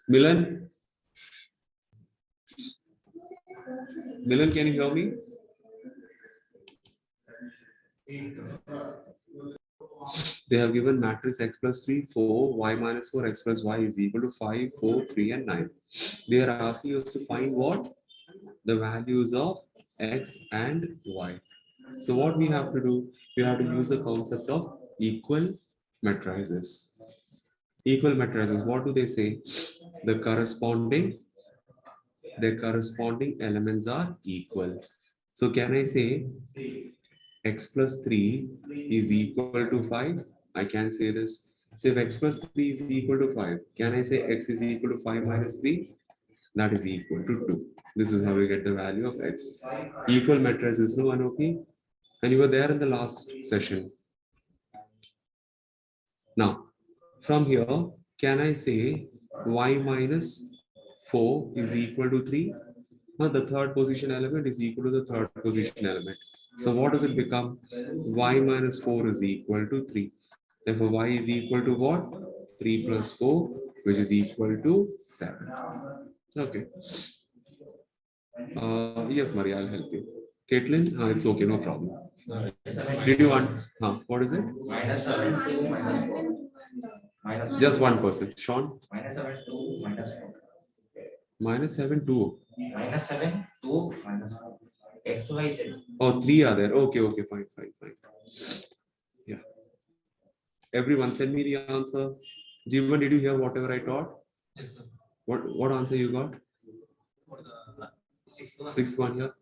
Milan? Milan, can you hear me? They have given matrix x plus 3, 4, y minus 4, x plus y is equal to 5, 4, 3, and 9. They are asking us to find what? The values of x and y. So what we have to do? We have to use the concept of equal matrices. Equal matrices, what do they say? The corresponding elements are equal. So can I say x plus 3 is equal to 5? I can say this. So if x plus 3 is equal to 5, can I say x is equal to 5 minus 3? That is equal to 2. This is how we get the value of x. Equal matrices, no, Anoki? And you were there in the last session. Now, from here, can I say y minus 4 is equal to 3? Now, the third position element is equal to the third position element. So what does it become? Y minus 4 is equal to 3. Therefore, y is equal to what? 3 plus 4, which is equal to 7. Okay. Yes, Maria, I'll help you. Caitlin, it's okay, no problem. Did you want? What is it? Minus 7, 2, minus 4. Minus Just 1%. Sean? minus 7, 2, minus 4. Minus 7, 2. Minus 7, 2, minus 4. X, Y, Z. Oh, 3 are there. Okay, okay, fine. Yeah. Everyone, send me the answer. Jeevan, did you hear whatever I taught? Yes, sir. What answer you got? For the sixth Sixth one here.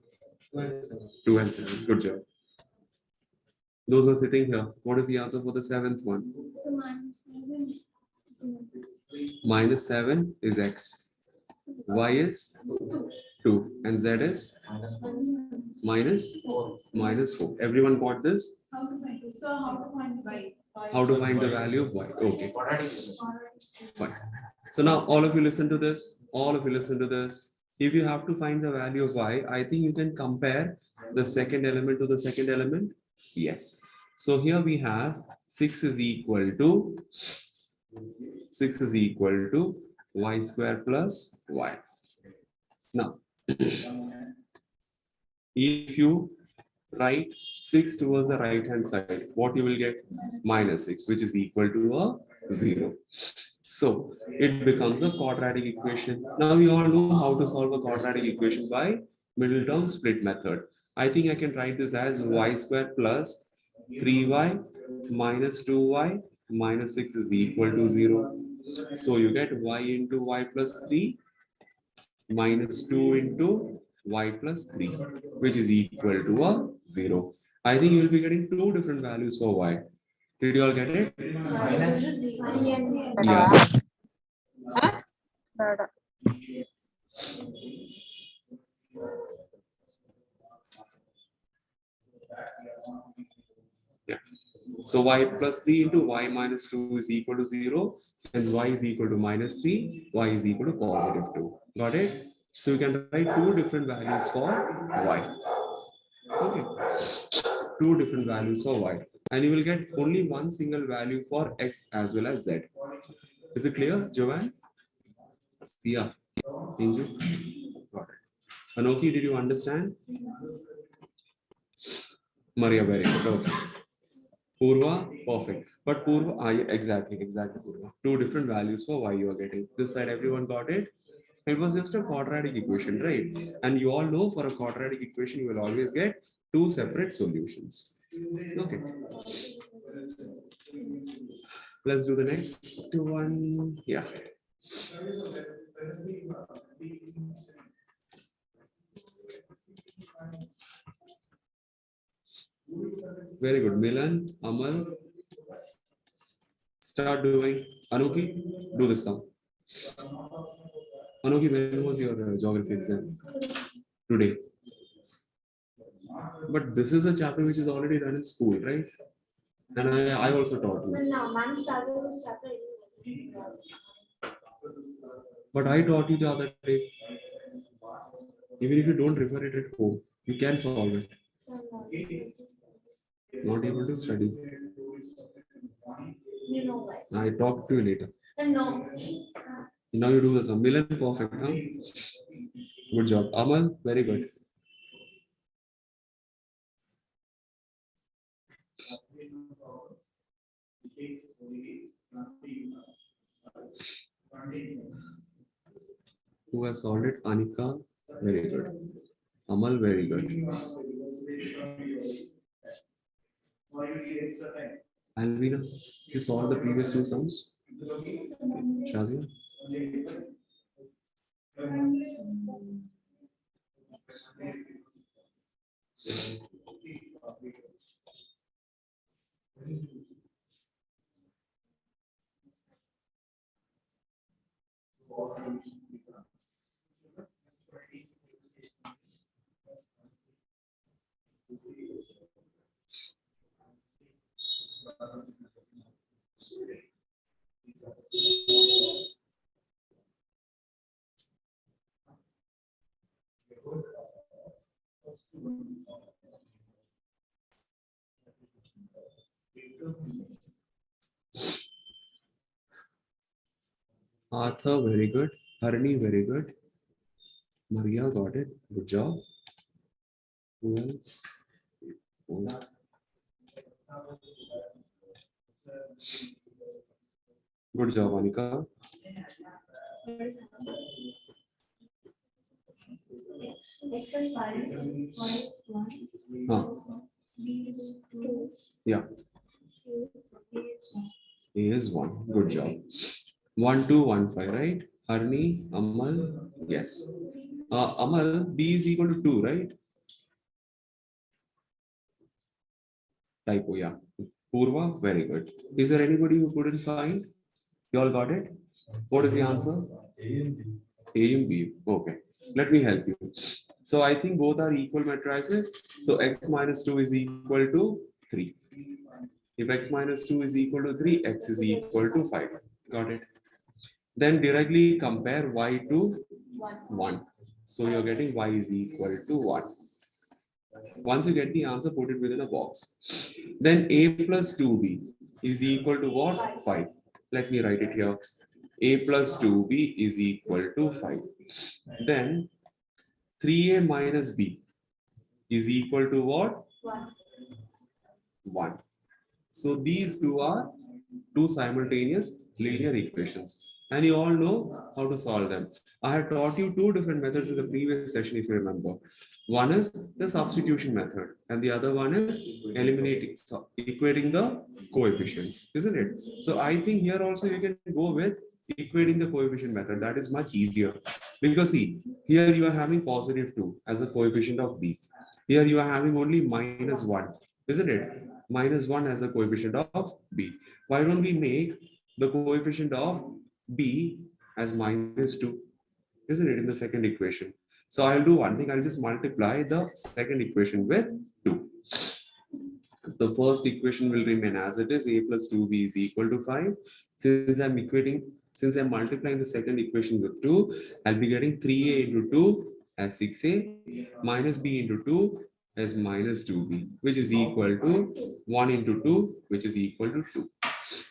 2 and 7. 2 and 7. Good job. Those who are sitting here, what is the answer for the seventh one? So minus 7. Minus 7 is x. Y is 2. And z is Minus 4. minus 4. minus 4. Everyone got this? How to find it? So how to find the y? How to find the value of y? Okay, Quadratic. fine. So now all of you listen to this. All of you listen to this. If you have to find the value of y, I think you can compare the second element to the second element. Yes. So here we have 6 is equal to y square plus y. Now, if you write 6 towards the right hand side, what you will get? Minus 6, which is equal to a 0. So it becomes a quadratic equation. Now we all know how to solve a quadratic equation by middle term split method. I think I can write this as y square plus 3y minus 2y minus 6 is equal to 0. So you get y into y plus 3 minus 2 into y plus 3, which is equal to a 0. I think you will be getting two different values for y. Did you all get it? Minus. Yeah. Yeah. So y plus 3 into y minus 2 is equal to 0. Hence y is equal to minus 3, y is equal to positive 2. Got it? So you can write two different values for y. Okay. Two different values for y. And you will get only one single value for x as well as z. Is it clear, Joanne? Sia, Inju? Got it. Anoki, did you understand? Maria, very good. Okay. Purva, perfect. But Purva, exactly, Purva. Two different values for y you are getting. This side, everyone got it? It was just a quadratic equation, right? And you all know for a quadratic equation, you will always get two separate solutions. Okay. Let's do the next one. Yeah. Very good. Milan, Amal, start doing. Anuki, do this sum. Anuki, when was your geography exam? Today. But this is a chapter which is already done in school, right? And I also taught you. No, ma'am started this chapter. But I taught you the other day. Even if you don't refer it at home, you can solve it. Not able to study. You know what? I talk to you later. No. Now you do the sum. Milan, perfect, huh? Good job. Amal, very good. Who has solved it? Anika, very good. Amal, very good. Alvina, you solved the previous two sums? Shazia? Arthur, very good. Harini, very good. Maria got it. Good job. Who else? Oh. Good job, Anika. X is 5, Y is 1. Huh. B is 2. Yeah, A is 1. A is 1. Good job. 1, 2, 1, 5, right? Harini, Amal, yes. Amal, B is equal to 2, right? Typo, yeah. Purva, very good. Is there anybody who couldn't find? You all got it? What is the answer? A and B. Okay. Let me help you. So I think both are equal matrices. So x minus 2 is equal to 3. If x minus 2 is equal to 3, x is equal to 5. Got it? Then directly compare y to 1. So you're getting y is equal to 1. Once you get the answer, put it within a box. Then a plus 2b is equal to what? 5. Let me write it here. A plus 2b is equal to 5. Then 3a minus b is equal to what? 1. So these two are two simultaneous linear equations. And you all know how to solve them. I had taught you two different methods in the previous session, if you remember. One is the substitution method, and the other one is eliminating, so equating the coefficients, isn't it? So I think here also you can go with equating the coefficient method. That is much easier. Because see, here you are having positive 2 as a coefficient of b. Here you are having only minus 1, isn't it? Minus 1 as the coefficient of b. Why don't we make the coefficient of b as minus 2, isn't it, in the second equation? So I'll do one thing, I'll just multiply the second equation with 2. The first equation will remain as it is, a plus 2b is equal to 5. Since I'm multiplying the second equation with 2, I'll be getting 3a into 2 as 6a minus b into 2 as minus 2b, which is equal to 1 into 2, which is equal to 2.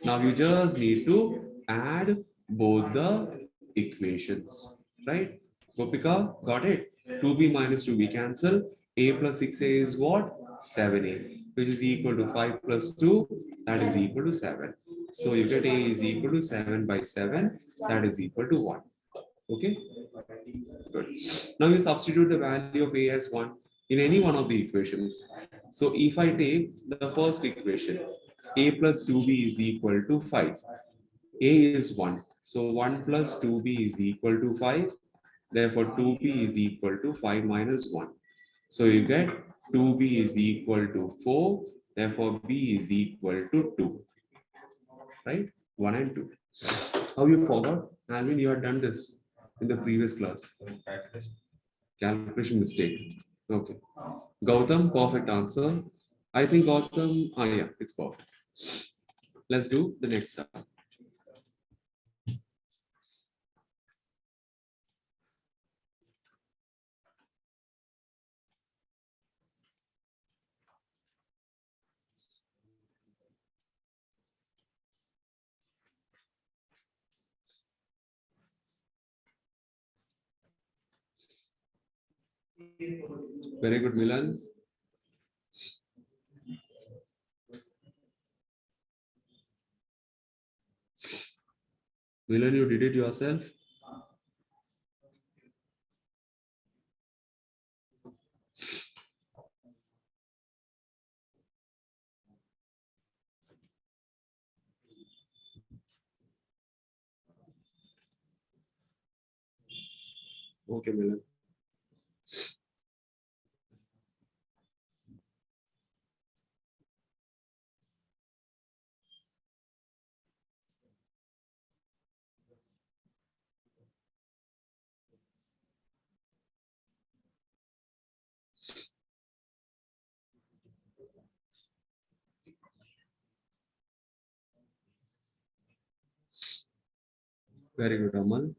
Now you just need to add both the equations, right? Gopika, got it? 2b minus 2b cancel. A plus 6a is what? 7a, which is equal to 5 plus 2, that is equal to 7. So you get a is equal to 7 by 7, that is equal to 1. Okay, good. Now you substitute the value of a as 1 in any one of the equations. So if I take the first equation, a plus 2b is equal to 5. A is 1. So 1 plus 2b is equal to 5. Therefore, 2b is equal to 5 minus 1. So you get 2b is equal to 4. Therefore, b is equal to 2. Right? 1 and 2. How you forgot? Alvin, you had done this in the previous class. Calculation mistake. Okay. Gautam, perfect answer. I think Gautam, yeah, it's perfect. Let's do the next step. Very good, Milan. Milan, you did it yourself. Okay, Milan. Very good, Amal.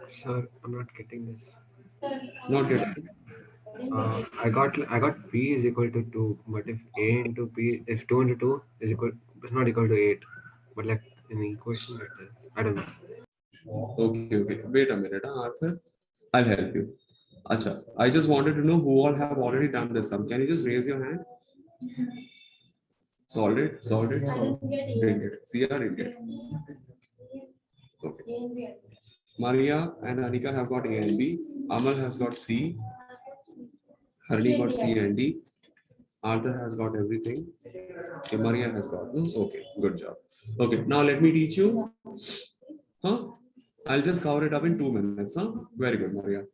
Sir, I'm not getting this. Not getting. I got P is equal to 2, but if A into P, if 2 into 2 is equal, it's not equal to 8. But like in the equation it is. I don't know. Okay, okay. Wait a minute, Arthur. I'll help you. Acha, I just wanted to know who all have already done this sum. Can you just raise your hand? Solved it, solved it, solved it. Didn't get it. CR didn't get it. Okay. Maria and Anika have got A and B. Amal has got C. Harni got C and D. Arthur has got everything. Okay, Maria has got no. Okay, good job. Okay, now let me teach you. Huh? I'll just cover it up in 2 minutes. Huh? Very good, Maria.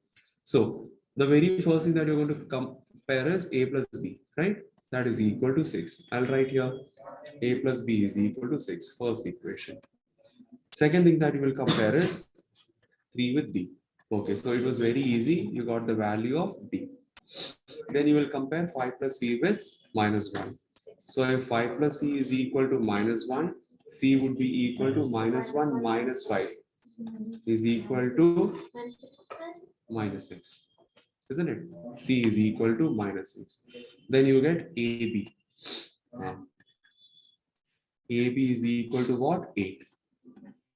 So the very first thing that you're going to compare is A plus B, right? That is equal to 6. I'll write here A plus B is equal to 6. First equation. Second thing that you will compare is 3 with B. Okay, so it was very easy. You got the value of B. Then you will compare 5 plus C with minus 1. So if 5 plus C is equal to minus 1, C would be equal to minus 1 minus 5 is equal to minus 6. Isn't it? C is equal to minus 6. Then you get AB. AB is equal to what? 8.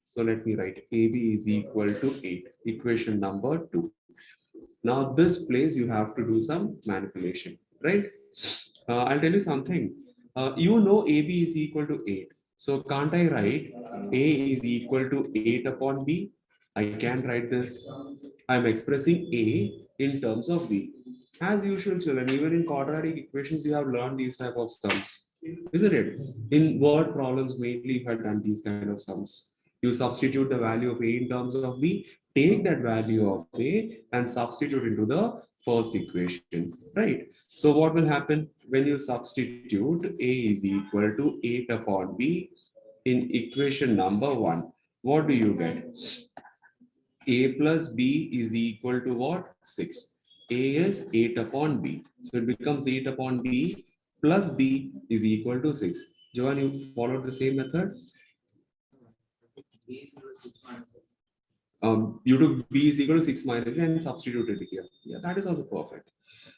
So let me write AB is equal to 8. Equation number 2. Now this place you have to do some manipulation, right? I'll tell you something. You know AB is equal to 8. So can't I write A is equal to 8 upon B? I can write this. I'm expressing A in terms of B. As usual, children, even in quadratic equations, you have learned these type of sums, isn't it? In word problems, mainly you have done these kind of sums. You substitute the value of A in terms of B, take that value of A and substitute into the first equation, right? So what will happen when you substitute A is equal to 8 upon B in equation number 1? What do you get? A plus B is equal to what? 6. A is 8 upon B. So it becomes 8 upon B plus B is equal to 6. Johan, you followed the same method? You took B is equal to 6 minus and substituted it here. Yeah, that is also perfect.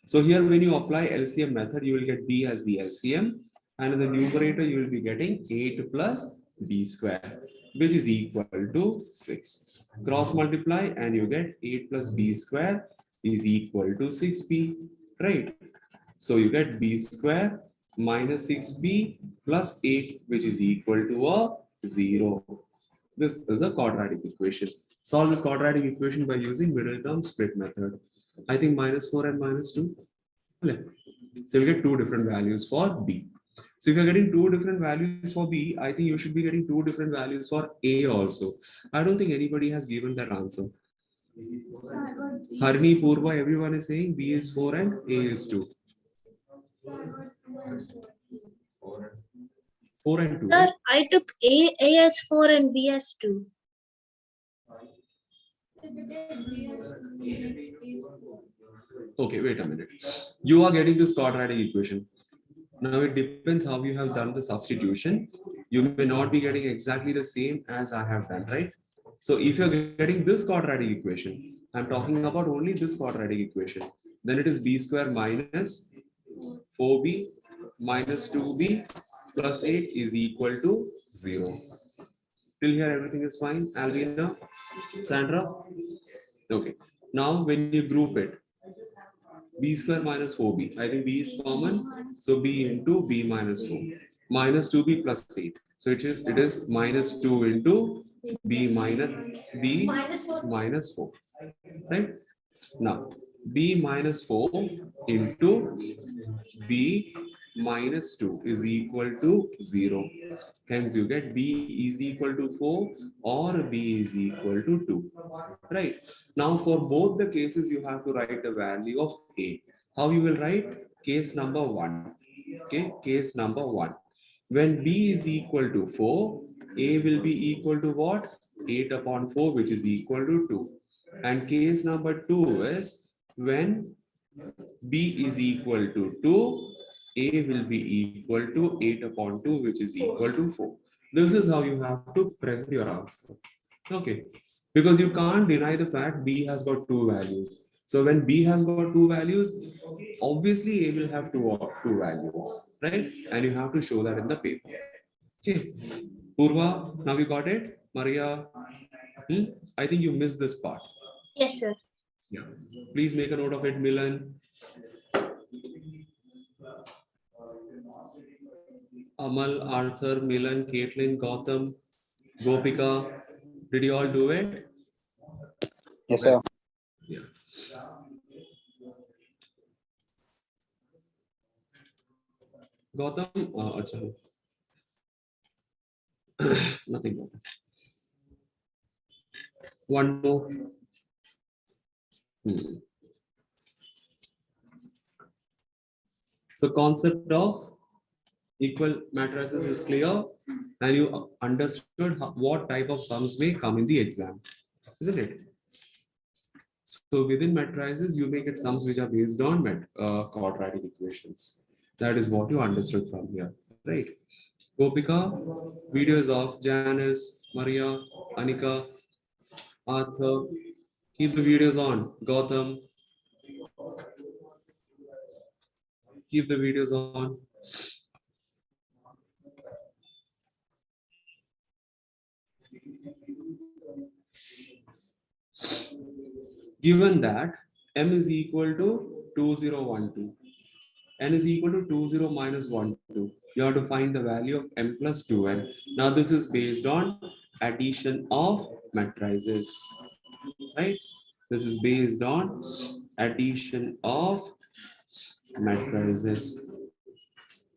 So here when you apply LCM method, you will get B as the LCM. And in the numerator, you will be getting 8 plus B square, which is equal to 6. Cross multiply and you get 8 plus B square is equal to 6B, right? So you get B square minus 6B plus 8, which is equal to a 0. This is a quadratic equation. Solve this quadratic equation by using middle term split method. I think -4 and -2. So you'll get two different values for B. So if you're getting two different values for B, I think you should be getting two different values for A also. I don't think anybody has given that answer. So I got B. Harini, Purva, everyone is saying B is 4 and A is 2. So I got 2 and 4. 4 and 2. Sir, Right? I took A as 4 and B as 2. If it is B as 2, it is 4. Okay, wait a minute. You are getting this quadratic equation. Now it depends how you have done the substitution. You may not be getting exactly the same as I have done, right? So if you're getting this quadratic equation, I'm talking about only this quadratic equation, then it is b square minus 4b minus 2b plus 8 is equal to 0. Till here everything is fine, Alvina, Sandra? Okay. Now when you group it, b square minus 4b. I think b is common, so b into b minus 4. Minus 2b plus 8. So it is minus 2 into b minus b Minus 4. minus 4. Right? Now b minus 4 into b minus 2 is equal to 0. Hence you get b is equal to 4 or b is equal to 2. Right? Now for both the cases you have to write the value of a. How you will write? Case number 1. Okay, case number 1. When b is equal to 4, a will be equal to what? 8 upon 4, which is equal to 2. And case number 2 is when b is equal to 2, a will be equal to 8 upon 2, which is equal to 4. This is how you have to present your answer. Okay, because you can't deny the fact b has got two values. So when b has got two values, obviously a will have two values, right? And you have to show that in the paper. Okay, Purva, now you got it? Maria, I think you missed this part. Yes, sir. Yeah, please make a note of it, Milan. Amal, Arthur, Milan, Caitlin, Gautam, Gopika, did you all do it? Yes, sir. Yeah. Gautam, acha. Nothing. Gautam. One more. So concept of equal matrices is clear, and you understood what type of sums may come in the exam, isn't it? So within matrices, you may get sums which are based on quadratic equations. That is what you understood from here, right? Gopika, videos of Janice, Maria, Anika, Arthur. Keep the videos on. Gautam. Keep the videos on. Given that m is equal to 2012, n is equal to 20 minus 12, you have to find the value of m plus 2n. Now this is based on addition of matrices, right? This is based on addition of matrices,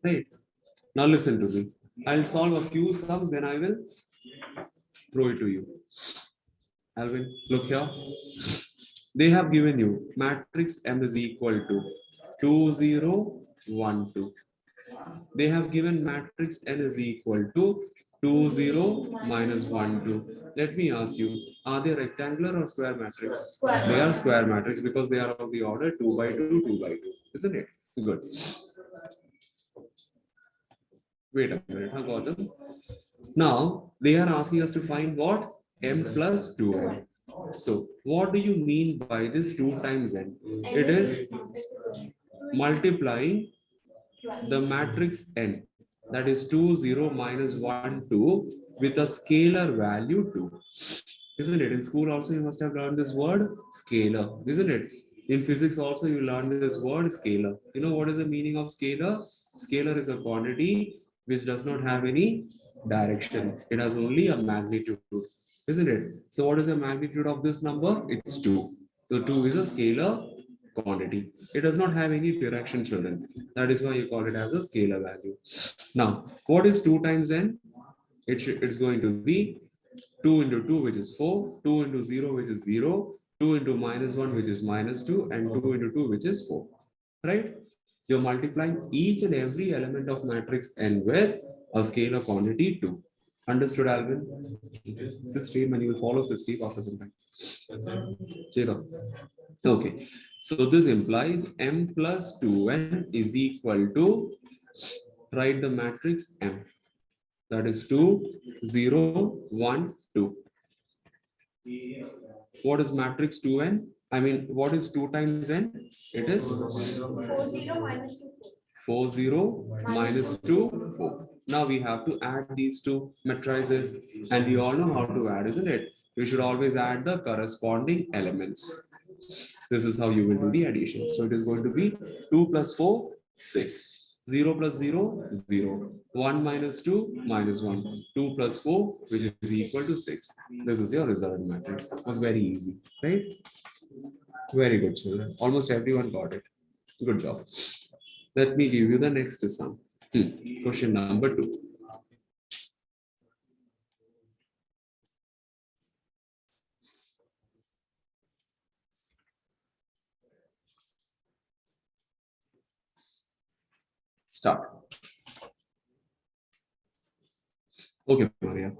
right? Now listen to me. I'll solve a few sums, then I will throw it to you. Alvin, look here. They have given you matrix M is equal to 2, 0, 1, 2. They have given matrix N is equal to 2, 0, minus 1, 2. Let me ask you, are they rectangular or square matrix? Square. They are square matrix because they are of the order 2 by 2, 2 by 2. Isn't it? Good. Wait a minute, Gautam. Now, they are asking us to find what? M plus 2n. So, what do you mean by this 2 times n? It is multiplying the matrix n, that is 2, 0, minus 1, 2, with a scalar value 2. Isn't it? In school also you must have learned this word scalar, isn't it? In physics also you learned this word scalar. You know what is the meaning of scalar? Scalar is a quantity which does not have any direction. It has only a magnitude. isn't it? So what is the magnitude of this number? It's 2. So 2 is a scalar quantity. It does not have any direction, children. That is why you call it as a scalar value. Now, what is 2 times n? It's going to be 2 into 2, which is 4, 2 into 0, which is 0, 2 into minus 1, which is minus 2, and 2 into 2, which is 4. Right? You're multiplying each and every element of matrix n with a scalar quantity 2. Understood, Alvin? This is stream and you will follow the stream after some time. Zero. Okay. So this implies m plus 2n is equal to, write the matrix m. That is 2, 0, 1, 2. What is matrix 2n? I mean, what is 2 times n? It is 40 minus 2. 4, 0, minus 2, 4. Now we have to add these two matrices, and we all know how to add, isn't it? We should always add the corresponding elements. This is how you will do the addition. So it is going to be 2 plus 4, 6. 0 plus 0, 0. 1 minus 2, minus 1. 2 plus 4, which is equal to 6. This is your resultant matrix. It was very easy, right? Very good, children. Almost everyone got it. Good job. Let me give you the next sum. Question number 2. Start. Okay, Maria.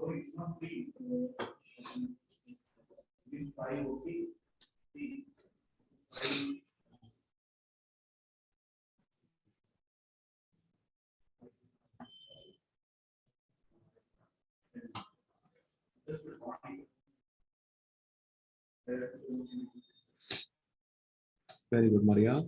Very good, Maria.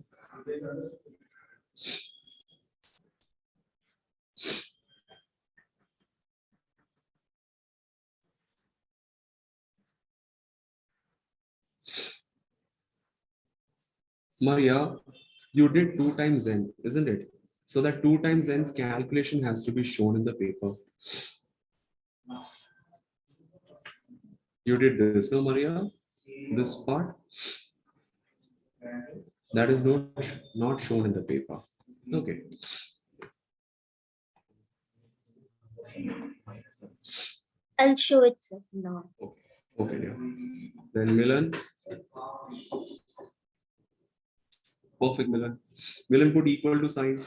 Maria, you did 2 times n, isn't it? So that 2 times n's calculation has to be shown in the paper. You did this, no, Maria? This part? That is not shown in the paper. Okay. I'll show it, sir. No. Okay, dear. Then Milan. Perfect, Milan. Milan put equal to sign.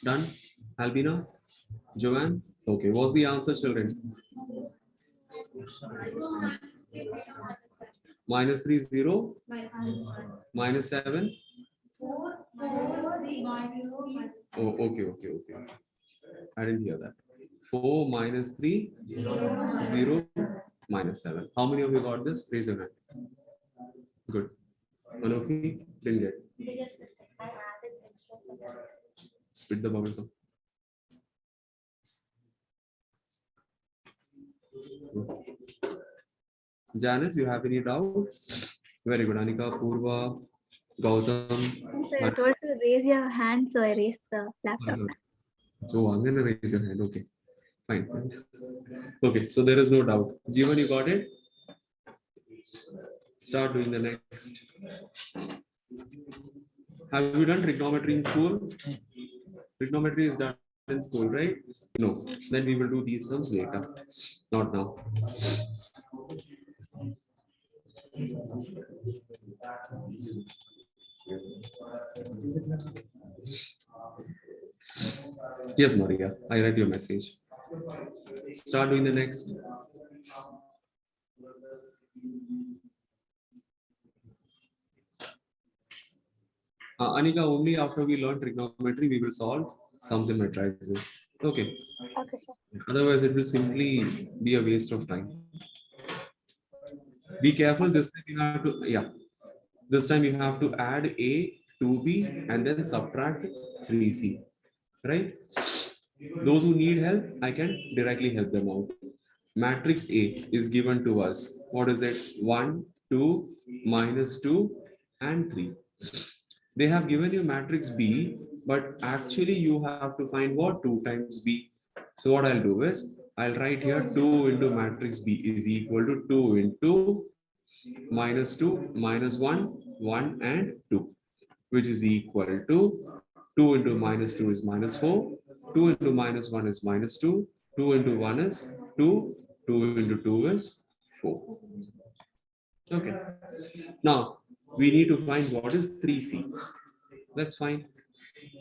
Done? Albina? Joanne? Okay, what's the answer, children? Minus 3, 0. Minus 7. 4, 4, 3, minus 3. Oh, okay. I didn't hear that. 4 minus 3, 0, minus 7. How many of you got this? Raise your hand. Good. Anoki? Didn't get. Biggest mistake. I added extra. Split the bubble gum. Janice, you have any doubt? Very good. Anika, Purva, Gautam. So you're told to raise your hand, so I raised the laptop. So I'm gonna raise your hand. Okay, fine. Okay, so there is no doubt. Jeevan, you got it? Start doing the next. Have you done trigonometry in school? Trigonometry is done in school, right? No. Then we will do these sums later. Not now. Yes, Maria, I read your message. Start doing the next. Anika, only after we learn trigonometry, we will solve sums and matrices. Okay. Okay, sir. Otherwise, it will simply be a waste of time. Be careful. This time you have to, this time you have to add A, 2B, and then subtract 3C. Right? Those who need help, I can directly help them out. Matrix A is given to us. What is it? 1, 2, minus 2, and 3. They have given you matrix B but actually you have to find what 2 times B. So what I'll do is I'll write here 2 into matrix B is equal to 2 into minus 2 minus 1 1 and 2, which is equal to 2 into minus 2 is minus 4, 2 into minus 1 is minus 2, 2 into 1 is 2, 2 into 2 is 4. Okay. Now we need to find what is 3C. Let's find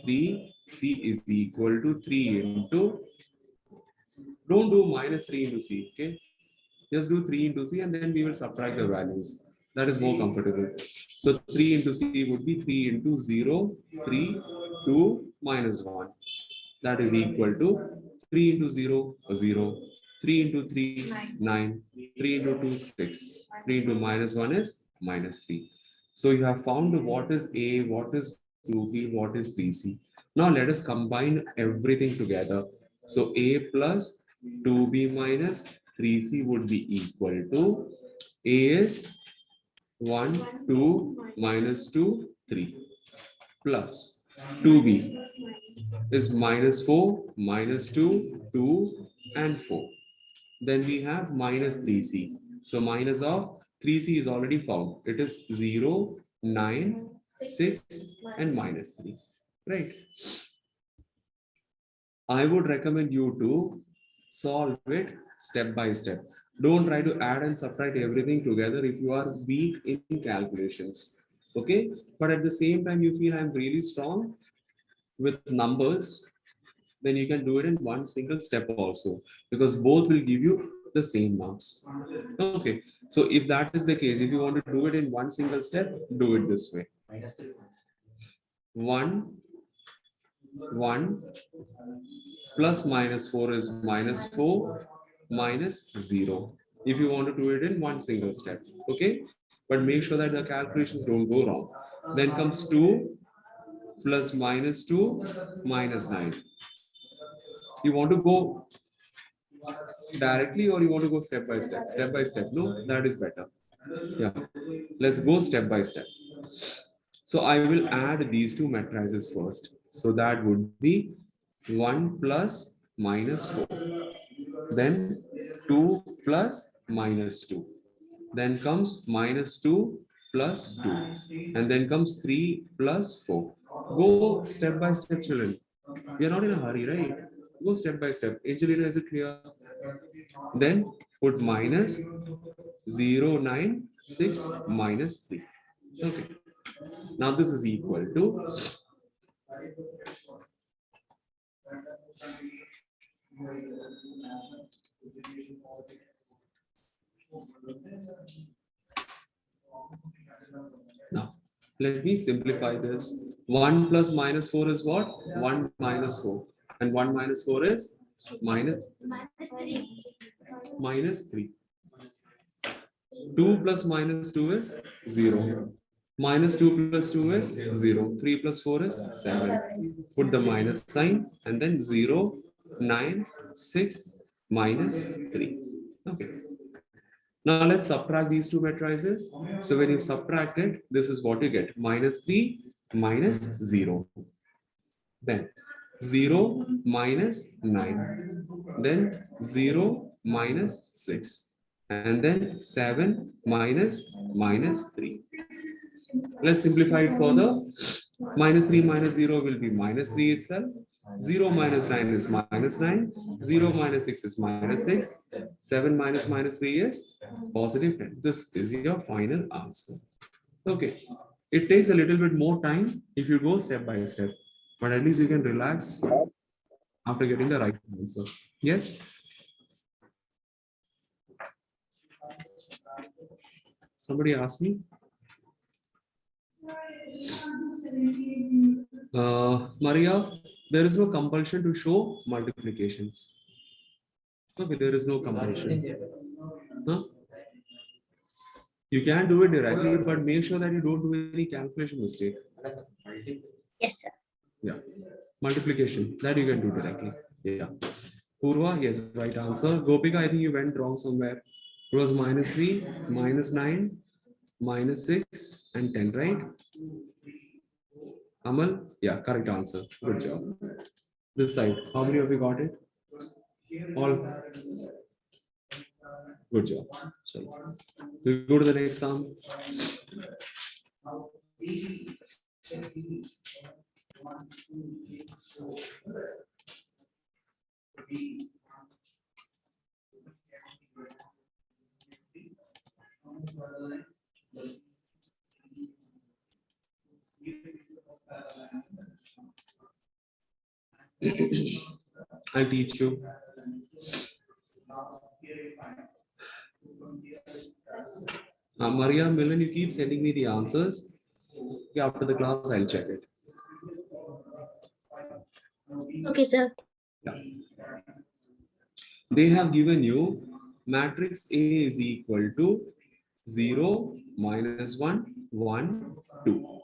3C is equal to 3 into, don't do minus 3 into C, okay? Just do 3 into C and then we will subtract the values. That is more comfortable. So 3 into C would be 3 into 0, 3, 2, minus 1. That is equal to 3 into 0, 0, 3 into 3, 9, 3 into 2, 6, 3 into minus 1 is minus 3. So you have found what is A, what is 2B, what is 3C. Now let us combine everything together. So A plus 2B minus 3C would be equal to A is 1, 2, minus 2, 3 plus 2B is minus 4, minus 2, 2 and 4. Then we have minus 3C. So minus of 3C is already found. It is 0, 9, 6 and minus 3. Right. I would recommend you to solve it step by step. Don't try to add and subtract everything together if you are weak in calculations. Okay. But at the same time, you feel I'm really strong with numbers, then you can do it in one single step also, because both will give you the same marks. Okay. So if that is the case, if you want to do it in one single step, do it this way. Minus 3. 1, 1 plus minus 4 is minus 4 minus 0. If you want to do it in one single step, okay, but make sure that the calculations don't go wrong. Then comes 2 plus minus 2 minus 9. You want to go directly or you want to go step by step? Step by step, no, that is better. Yeah, let's go step by step. So I will add these two matrices first. So that would be 1 plus minus 4. Then 2 plus minus 2. Then comes minus 2 plus 2. And then comes 3 plus 4. Go step by step, children. We are not in a hurry, right? Go step by step. Angelina, is it clear? Then put minus 0, 9, 6, minus 3. Okay. Now this is equal to now let me simplify this. 1 plus minus 4 is what? 1 minus 4. And 1 minus 4 is minus 3. 2 plus minus 2 is 0. Minus 2 plus 2 is 0. 3 plus 4 is 7. Put the minus sign and then 0, 9, 6, minus 3. Okay. Now let's subtract these two matrices. So when you subtract it, this is what you get. Minus 3 minus 0. Then 0 minus 9. Then 0 minus 6. And then 7 minus 3. Let's simplify it further. Minus 3 minus 0 will be minus 3 itself. 0 minus 9 is minus 9. 0 minus 6 is minus 6. 7 minus minus 3 is positive 10. This is your final answer. Okay. It takes a little bit more time if you go step by step, but at least you can relax after getting the right answer. Yes? Somebody asked me. Maria, there is no compulsion to show multiplications. Okay, there is no compulsion. Huh? You can do it directly, but make sure that you don't do any calculation mistake. Yes, sir. Yeah, multiplication that you can do directly. Yeah. Purva, yes, right answer. Gopika, I think you went wrong somewhere. It was minus 3, minus 9, minus 6, and 10, right? Amal, yeah, correct answer. Good job. This side, how many of you got it? All. Good job. So we'll go to the next sum. I'll teach you. Maria Millen, you keep sending me the answers. Okay, after the class, I'll check it. Okay, sir. They have given you matrix A is equal to 0, minus 1, 1, 2.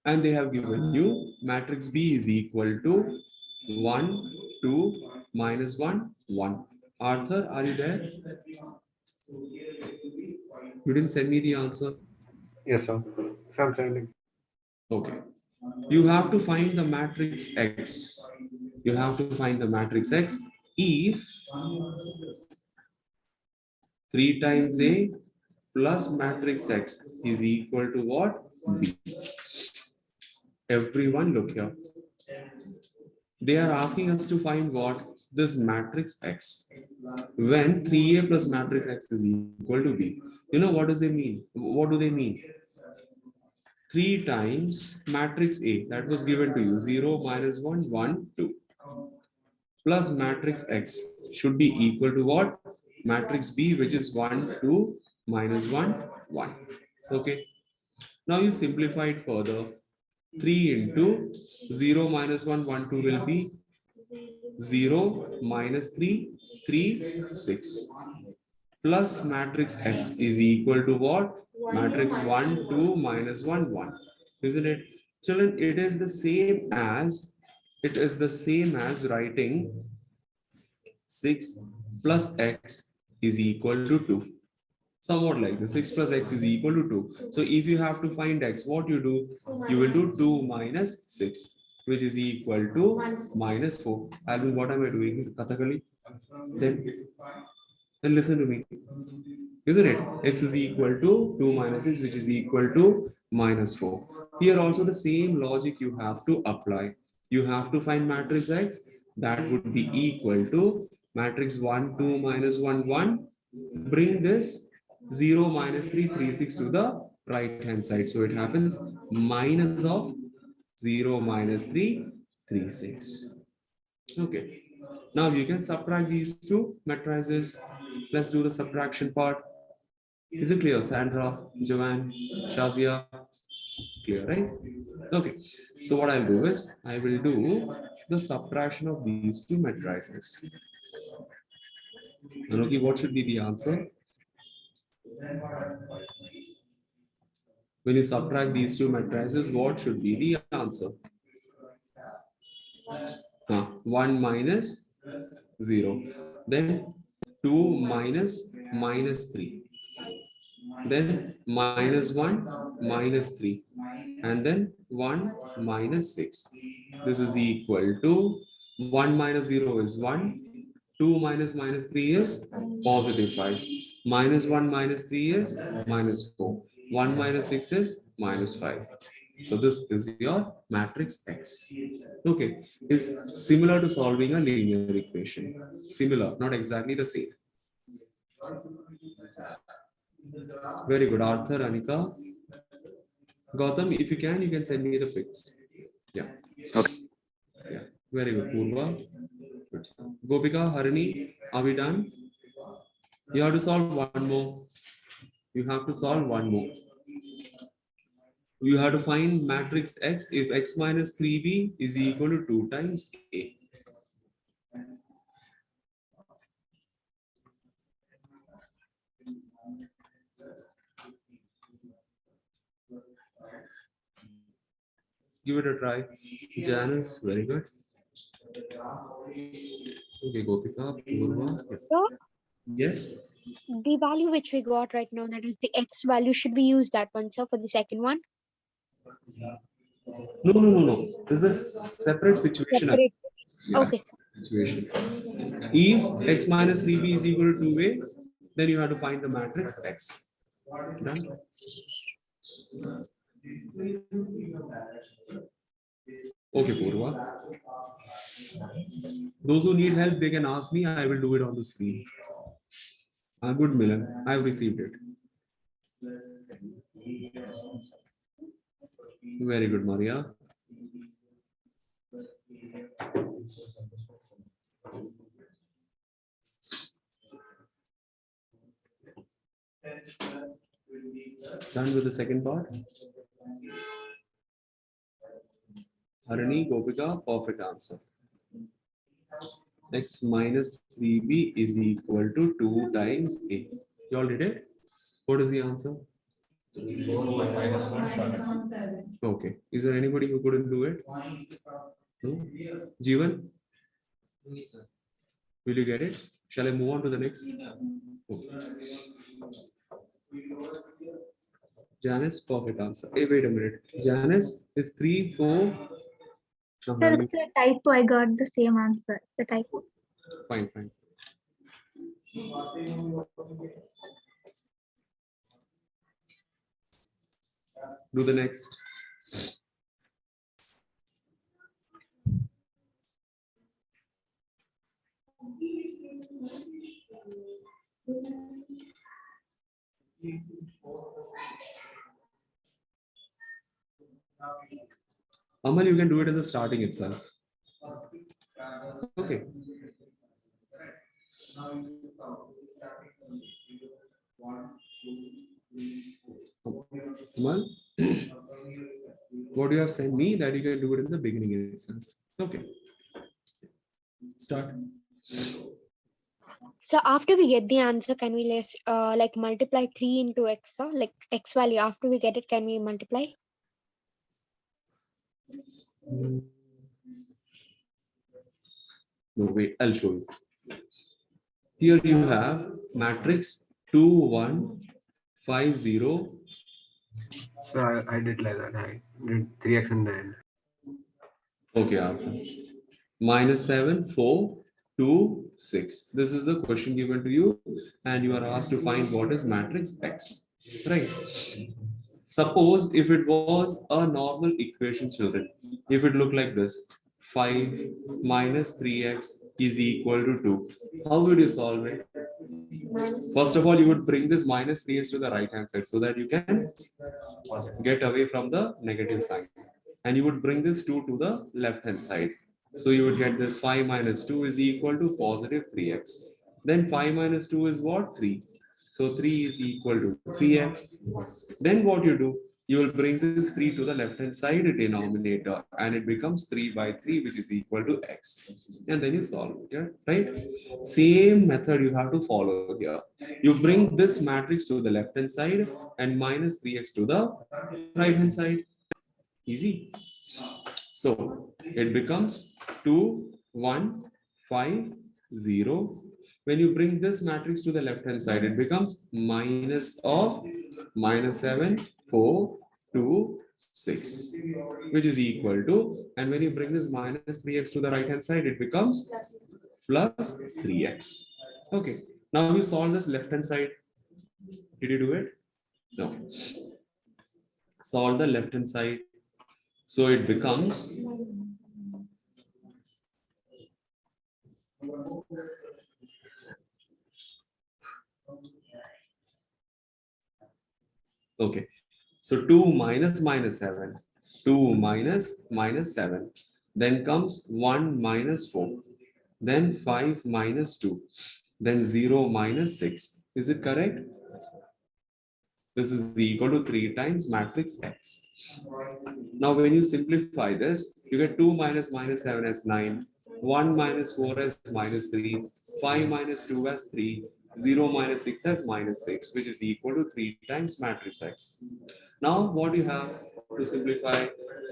And they have given you matrix B is equal to 1, 2, minus 1, 1. Arthur, are you there? You didn't send me the answer. Yes, sir. So I'm sending. Okay. You have to find the matrix X. You have to find the matrix X if 3 times A plus matrix X is equal to what? B. Everyone look here. They are asking us to find what? This matrix X. When 3A plus matrix X is equal to B. You know what does they mean? What do they mean? 3 times matrix A that was given to you 0, minus 1, 1, 2 plus matrix X should be equal to what? Matrix B, which is 1, 2, minus 1, 1. Okay. Now you simplify it further. 3 into 0 minus 1, 1, 2 will be 0 minus 3, 3, 6. Plus matrix X is equal to what? Matrix 1, 2, minus 1, 1. Isn't it? Children, it is the same as writing 6 plus X is equal to 2. Somewhat like the 6 plus X is equal to 2. So if you have to find X, what you do? You will do 2 minus 6, which is equal to minus 4. Alvin, what am I doing, Kathakali? Then listen to me. Isn't it? X is equal to 2 minus 6, which is equal to minus 4. Here also the same logic you have to apply. You have to find matrix X that would be equal to matrix 1, 2, minus 1, 1. Bring this 0, minus 3, 3, 6 to the right hand side. So it happens minus of 0, minus 3, 3, 6. Okay. Now you can subtract these two matrices. Let's do the subtraction part. Is it clear, Sandra, Joanne, Shazia? Clear, right? Okay. So what I'll do is I will do the subtraction of these two matrices. And okay, what should be the answer? When you subtract these two matrices, what should be the answer? 1 minus 0. Then 2 minus minus 3. Then minus 1 minus 3. And then 1 minus 6. This is equal to 1 minus 0 is 1. 2 minus minus 3 is positive 5. Minus 1 minus 3 is minus 4. 1 minus 6 is minus 5. So this is your matrix X. Okay, it's similar to solving a linear equation. Similar, not exactly the same. Very good, Arthur, Anika. Gautam, if you can send me the pics. Yeah. Okay. Yeah, very good, Purva. Good. Gopika, Harini, are we done? You have to solve one more. You have to solve one more. You have to find matrix X if X minus 3B is equal to 2 times A. Give it a try. Janice, very good. Okay, Gopika, Purva. So, Yes. the value which we got right now, that is the X value, should we use that one, sir, for the second one? No. This is a separate situation. Separate. Yeah, Okay, sir. situation. If x minus 3b is equal to 2a, then you have to find the matrix x. Done? Okay, Purva. Those who need help, they can ask me. I will do it on the screen. Good, Milan. I have received it. Very good, Maria. Done with the second part. Harini, Gopika, perfect answer. X minus 3b is equal to 2 times a. You all did it? What is the answer? 4 minus 1 7. Okay. Is there anybody who couldn't do it? No? Jeevan, Do it, sir. will you get it? Shall I move on to the next? Yeah. Okay. Janice, perfect answer. Hey, wait a minute. Janice is 3, 4. Sir, it's a typo. I got the same answer. The typo. Fine, fine. Do the next. Amal, you can do it in the starting itself. Okay. Amal, what you have sent me that you can do it in the beginning itself. Okay. Start. So after we get the answer, can we like multiply 3 into x, sir? Like x value, after we get it, can we multiply? No, wait, I'll show you. Here you have matrix 2, 1, 5, 0. So I did like that. I did 3x in the end. Okay, Arthur. Minus 7, 4, 2, 6. This is the question given to you, and you are asked to find what is matrix X. Right. Suppose if it was a normal equation, children, if it looked like this, 5 minus 3x is equal to 2. How would you solve it? First of all, you would bring this minus 3x to the right hand side so that you can get away from the negative sign. And you would bring this 2 to the left hand side. So you would get this 5 minus 2 is equal to positive 3x. Then 5 minus 2 is what? 3. So 3 is equal to 3x. Then what you do? You will bring this 3 to the left hand side denominator and it becomes 3 by 3 which is equal to x. And then you solve it, yeah? Right? Same method you have to follow here. You bring this matrix to the left hand side and minus 3x to the right hand side. Easy. So it becomes 2, 1, 5, 0. When you bring this matrix to the left hand side, it becomes minus of minus 7, 4, 2, 6, which is equal to, and when you bring this minus 3x to the right hand side, it becomes plus 3x. Okay, now we solve this left hand side. Did you do it? No. Solve the left hand side. So it becomes okay. So 2 minus minus 7, 2 minus minus 7, then comes 1 minus 4, then 5 minus 2, then 0 minus 6. Is it correct? This is equal to 3 times matrix X. Now when you simplify this, you get 2 minus minus 7 as 9, 1 minus 4 as minus 3, 5 minus 2 as 3, 0 minus 6 as minus 6, which is equal to 3 times matrix X. Now what you have to simplify?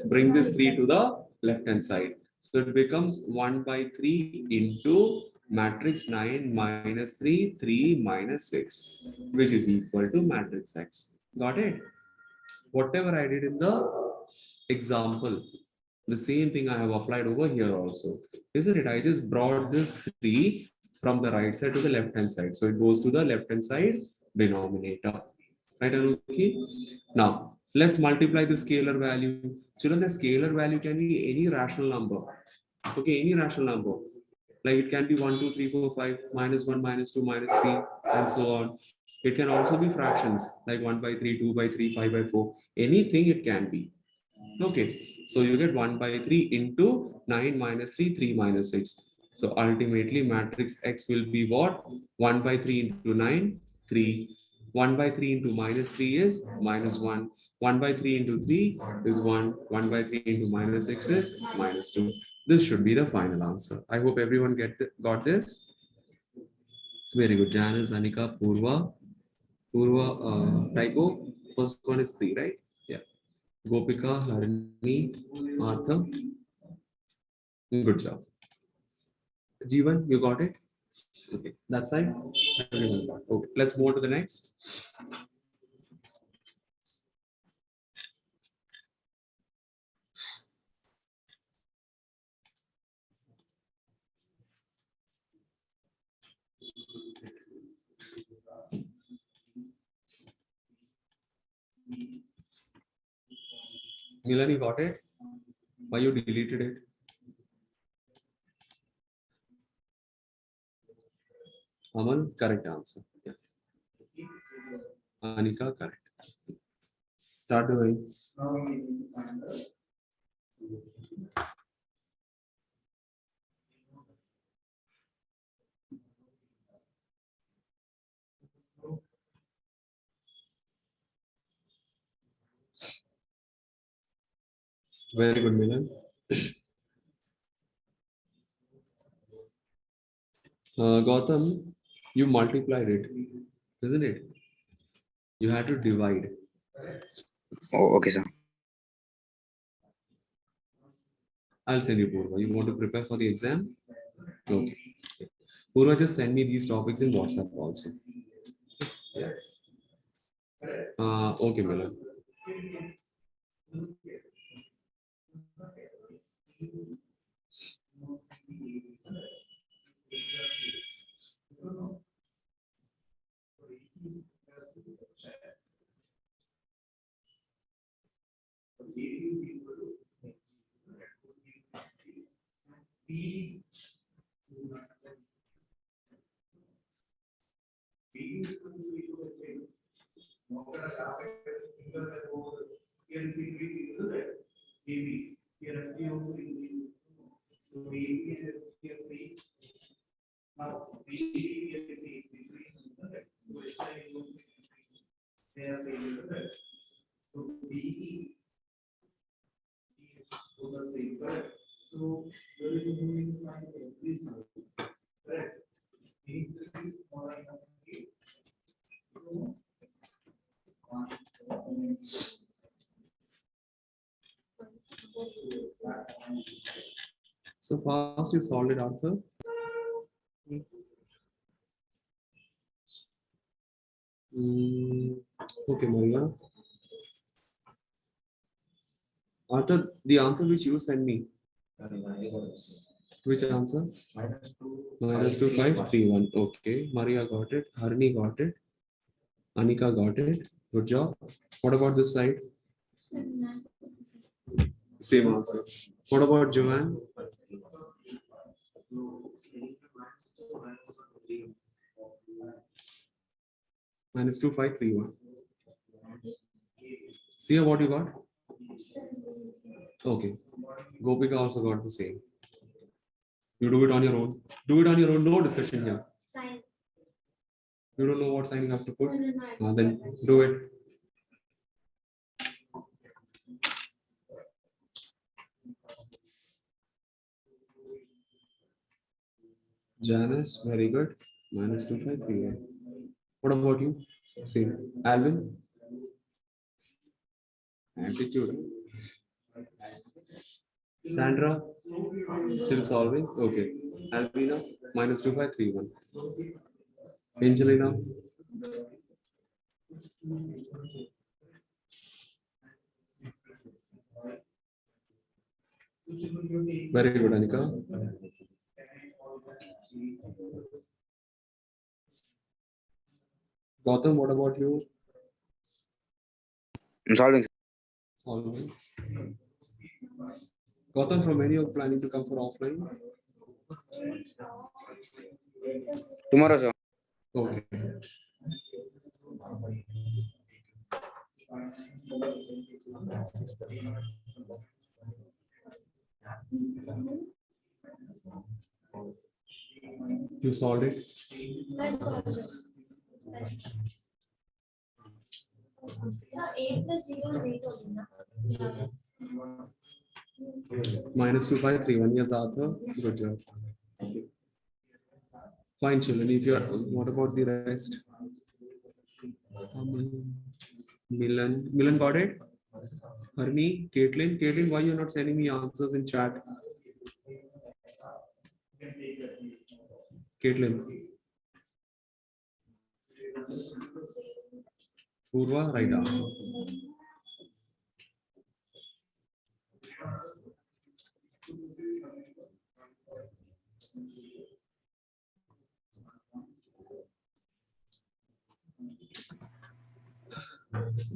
Bring this 3 to the left hand side. So it becomes 1 by 3 into matrix 9 minus 3, 3 minus 6, which is equal to matrix X. Got it? Whatever I did in the example. The same thing I have applied over here also. Isn't it? I just brought this 3 from the right side to the left hand side. So it goes to the left hand side denominator. Right, okay. Now let's multiply the scalar value. Children, the scalar value can be any rational number. Okay, any rational number. Like it can be 1, 2, 3, 4, 5, -1, -2, -3, and so on. It can also be fractions like 1 by 3, 2 by 3, 5 by 4. Anything it can be. Okay, so you get 1 by 3 into 9 minus 3, 3 minus 6. So ultimately matrix X will be what? 1 by 3 into 9, 3. 1 by 3 into -3 is -1. 1 by 3 into 3 is 1. 1 by 3 into -6 is -2. This should be the final answer. I hope everyone got this. Very good. Janice, Anika, Purva. Purva, typo. First one is 3, right? Yeah. Gopika, Harini, Arthur. Good job. Jeevan, you got it? Okay, that's it. Everyone got it. Okay, let's move on to the next. Milan, you got it? Why you deleted it? Aman, correct answer. Yeah. Anika, correct. Start doing. Very good, Milan. Gautam, you multiplied it, isn't it? You had to divide. Oh, okay, sir. I'll send you Purva. You want to prepare for the exam? Okay. Purva, just send me these topics in WhatsApp also. Yeah. Okay, Milan. So fast you solved it, Arthur. Okay, Maria. Arthur, the answer which you sent me. Which answer? -2, 5, 3, 1. Okay, Maria got it. Harini got it. Anika got it. Good job. What about this side? Same answer. What about Joanne? -2, 5, 3, 1. See what you got? Okay. Gopika also got the same. You do it on your own. Do it on your own. No discussion here. Sign. You don't know what sign you have to put? No. Then do it. Janice, very good. -2, 5, 3, 1. What about you? Same. Alvin? Attitude. Sandra? Still solving? Okay. Alvina? -2, 5, 3, 1. Angelina? Very good, Anika. Gautam, what about you? I'm solving. Solving. Gautam, from when you're planning to come for offline? Tomorrow, sir. Okay. You solved it? I solved it. Sir, 8 plus 0 is 8 also, na? -2531. Yes, Arthur. Good job. Fine, children. If you're, what about the rest? Milan got it? Harni, Caitlin, why you're not sending me answers in chat? Caitlin. Purva, right answer.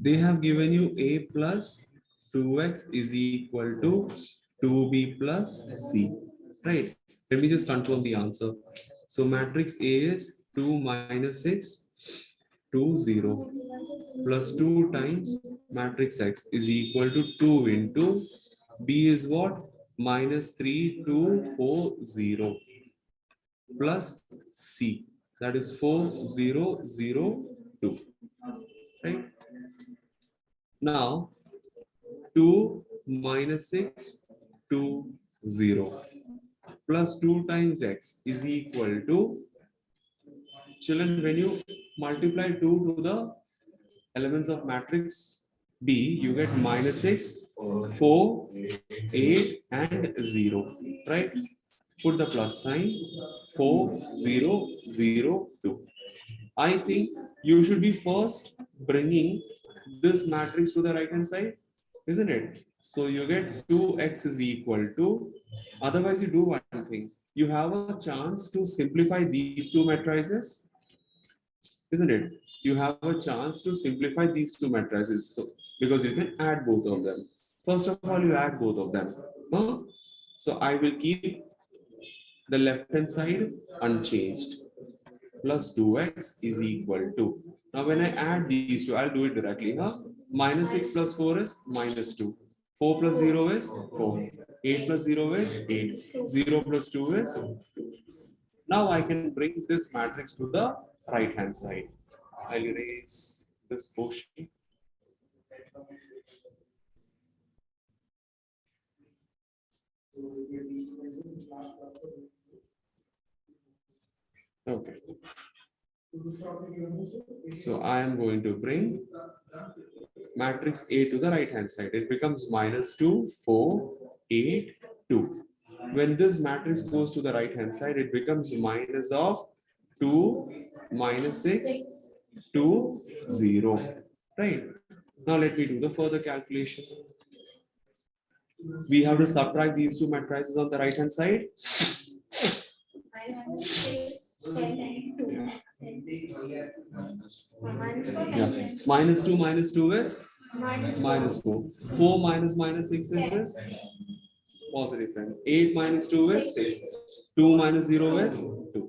They have given you a plus 2x is equal to 2b plus c, right? Let me just confirm the answer. So matrix A is 2 minus 6, 2, 0, plus 2 times matrix X is equal to 2 into B is what? Minus 3, 2, 4, 0, plus C, that is 4, 0, 0, 2, right? Now, 2 minus 6, 2, 0, plus 2 times x is equal to, children, when you multiply 2 to the elements of matrix B, you get -6, 4, 8, and 0, right? Put the plus sign, 4, 0, 0, 2. I think you should be first bringing this matrix to the right hand side, isn't it? So you get 2x is equal to, otherwise you do one thing. You have a chance to simplify these two matrices, isn't it? You have a chance to simplify these two matrices, so because you can add both of them. First of all, you add both of them. Huh? So I will keep the left hand side unchanged. Plus 2x is equal to. Now when I add these two, I'll do it directly. Huh? -6 plus 4 is -2. 4 plus 0 is 4. 8 plus 0 is 8. 0 plus 2 is 2. Now I can bring this matrix to the right hand side. I'll erase this portion. Okay. So I am going to bring matrix A to the right hand side. It becomes -2, 4, 8, 2. When this matrix goes to the right hand side, it becomes minus of 2, -6, 2, 0. Right. Now let me do the further calculation. We have to subtract these two matrices on the right hand side. -4, 6, 10, and 2. Yeah. -2 minus 2 is -4. 4 minus -6 is positive. 8 minus 2 is 6. 2 minus 0 is 2.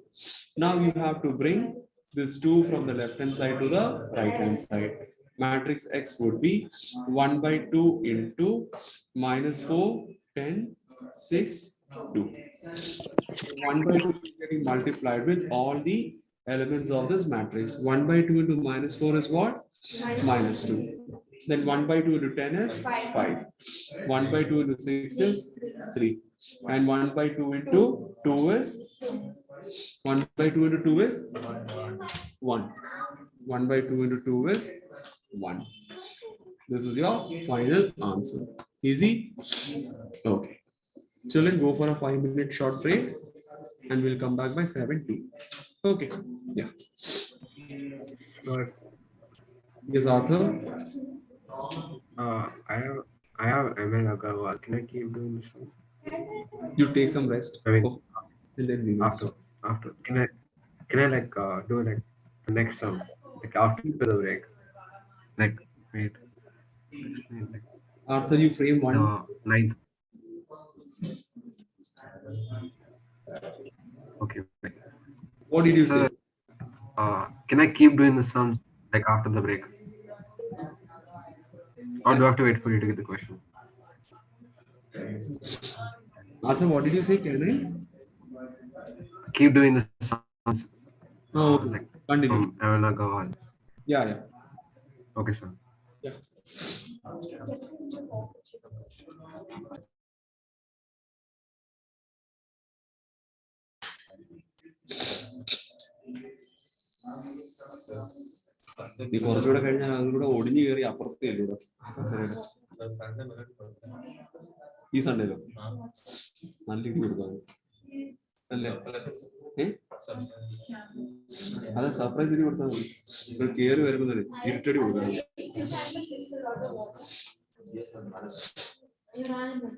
Now you have to bring this 2 from the left hand side to the right hand side. Matrix X would be 1 by 2 into -4, 10, 6, 2. 1 by 2 is getting multiplied with all the elements of this matrix. 1 by 2 into -4 is what? -2. Then 1 by 2 into 10 is 5. 1 by 2 into 6 is 3. And 1 by 2 into 2 is 1 by 2 into 2 is 1. 1 by 2 into 2 is 1. This is your final answer. Easy? Okay. Children, go for a 5-minute short break and we'll come back by 7:02. Okay. Yeah. But Yes, Arthur. I have ML Agarwal. Can I keep doing this one? You take some rest. I mean, Okay, and then we will after start. can I like do like the next sum like after the break? Like wait, like After you frame one, ninth. Okay. Wait. what did you Sir, say? can I keep doing the sums like after the break, or do I have to wait for you to get the question? Arthur, what did you say? Can Keep doing the sums I? Oh, like continue. from Avana Gawal. Yeah, yeah. Okay, sir. Yeah. നീ കുറച്ചുകൂടെ കഴിഞ്ഞാൽ അതിലൂടെ ഒടിഞ്ഞു കയറി അപ്പുറത്തേ അല്ലൂടെ ഈ സൺഡേലോ നല്ല ഇടി കൊടുക്കാം അല്ലേ അതെ സർപ്രൈസ് ഇടി കൊടുത്താൽ മതി ഇപ്പൊ കയറി വരുന്നത് ഇരുട്ടടി കൊടുക്കാം You're on.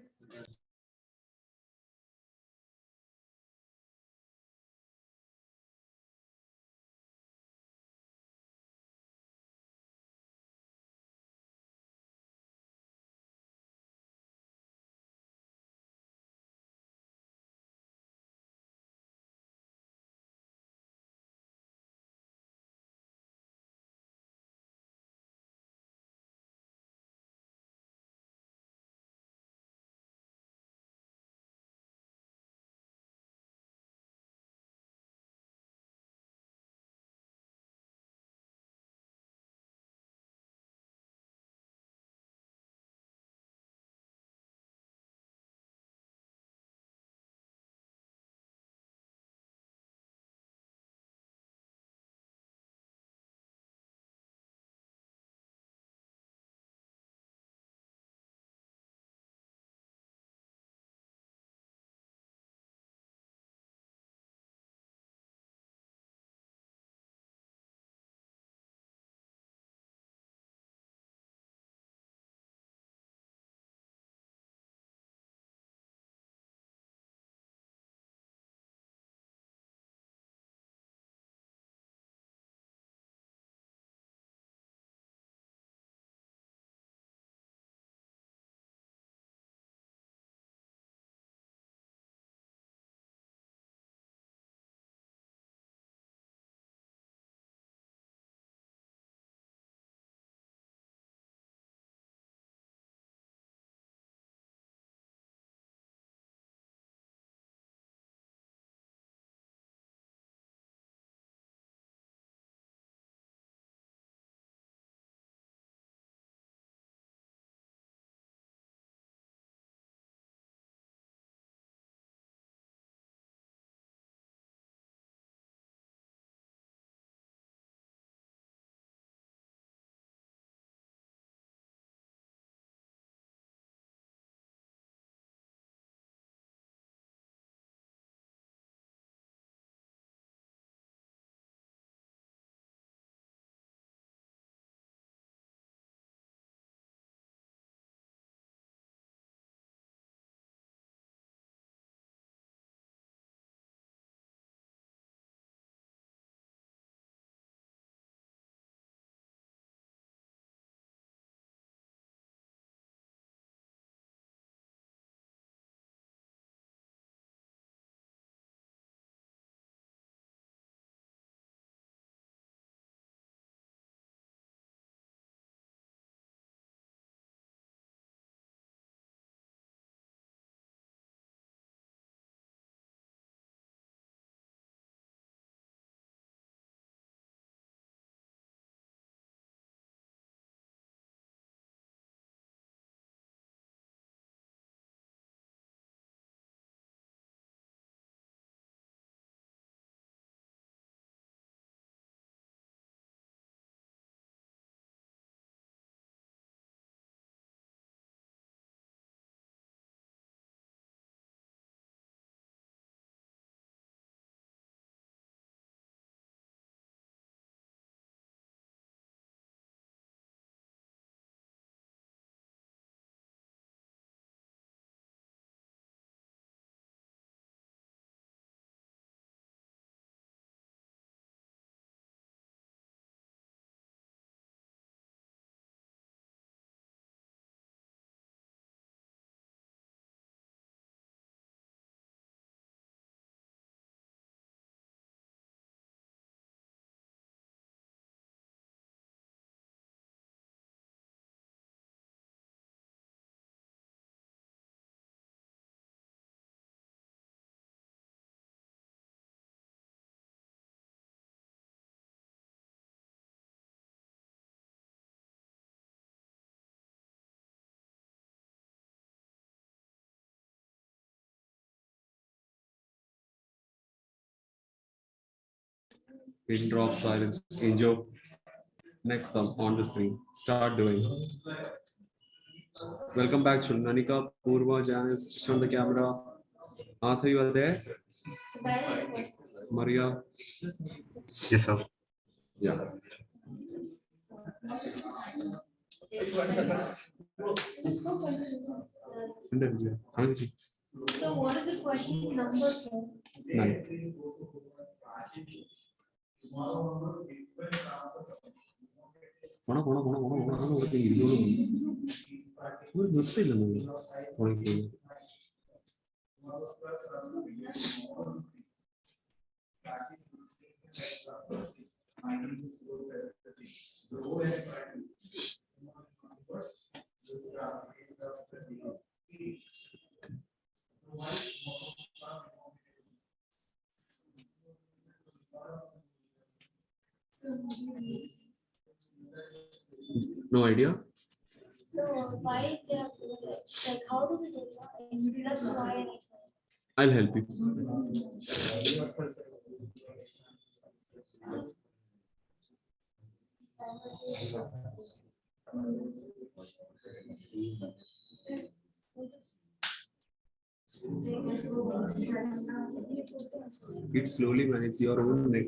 Pin drop silence. Angel. Next sum on the screen. Start doing. Welcome back, children. Anika, Purva, Janice, on the camera. Arthur, you are there? So where is the question? Maria. Yes, sir. Yeah. So what is the question number, sir? 9. No idea. So why they have like how do we do x plus y and x? I'll help you. It slowly, man. It's your own neck.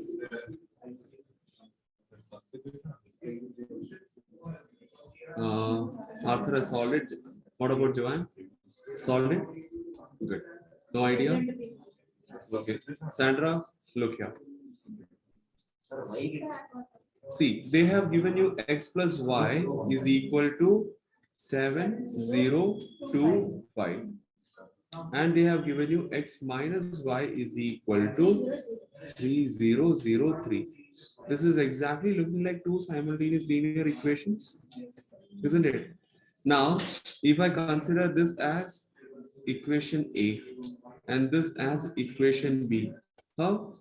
Arthur has solved it. What about Joanne? Solved it? Good. No idea? Okay. Sandra, look here. Sir, why? See, they have given you x plus y is equal to 7, 0, 2, 5. And they have given you x minus y is equal to 3, 0, 0, 3. This is exactly looking like two simultaneous linear equations, isn't it? Now, if I consider this as equation A and this as equation B, how?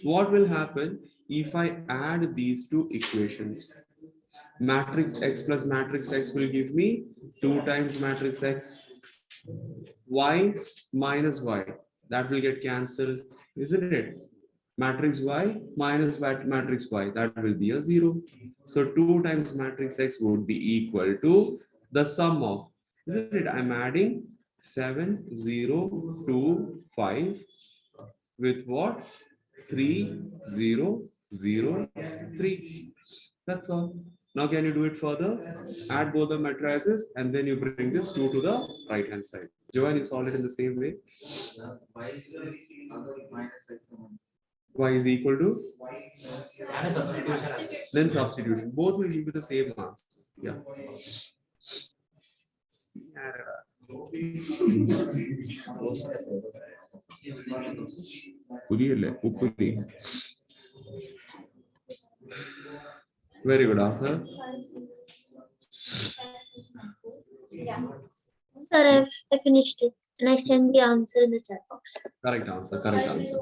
What will happen if I add these two equations? Matrix x plus matrix x will give me 2 times matrix x. Y minus y, that will get cancelled, isn't it? Matrix y minus matrix y, that will be a 0. So 2 times matrix x would be equal to the sum of, isn't it? I'm adding 7, 0, 2, 5 with what? 3, 0, 0, 3. That's all. Now can you do it further? Add both the matrices and then you bring this 2 to the right hand side. Joanne, you solve it in the same way. Why is minus x? Y is equal to? And a substitution. Then substitution. Both will give you the same answer. Yeah. Very good, Arthur. Yeah. Sir, I finished it and I sent the answer in the chat box. Correct answer. Correct answer.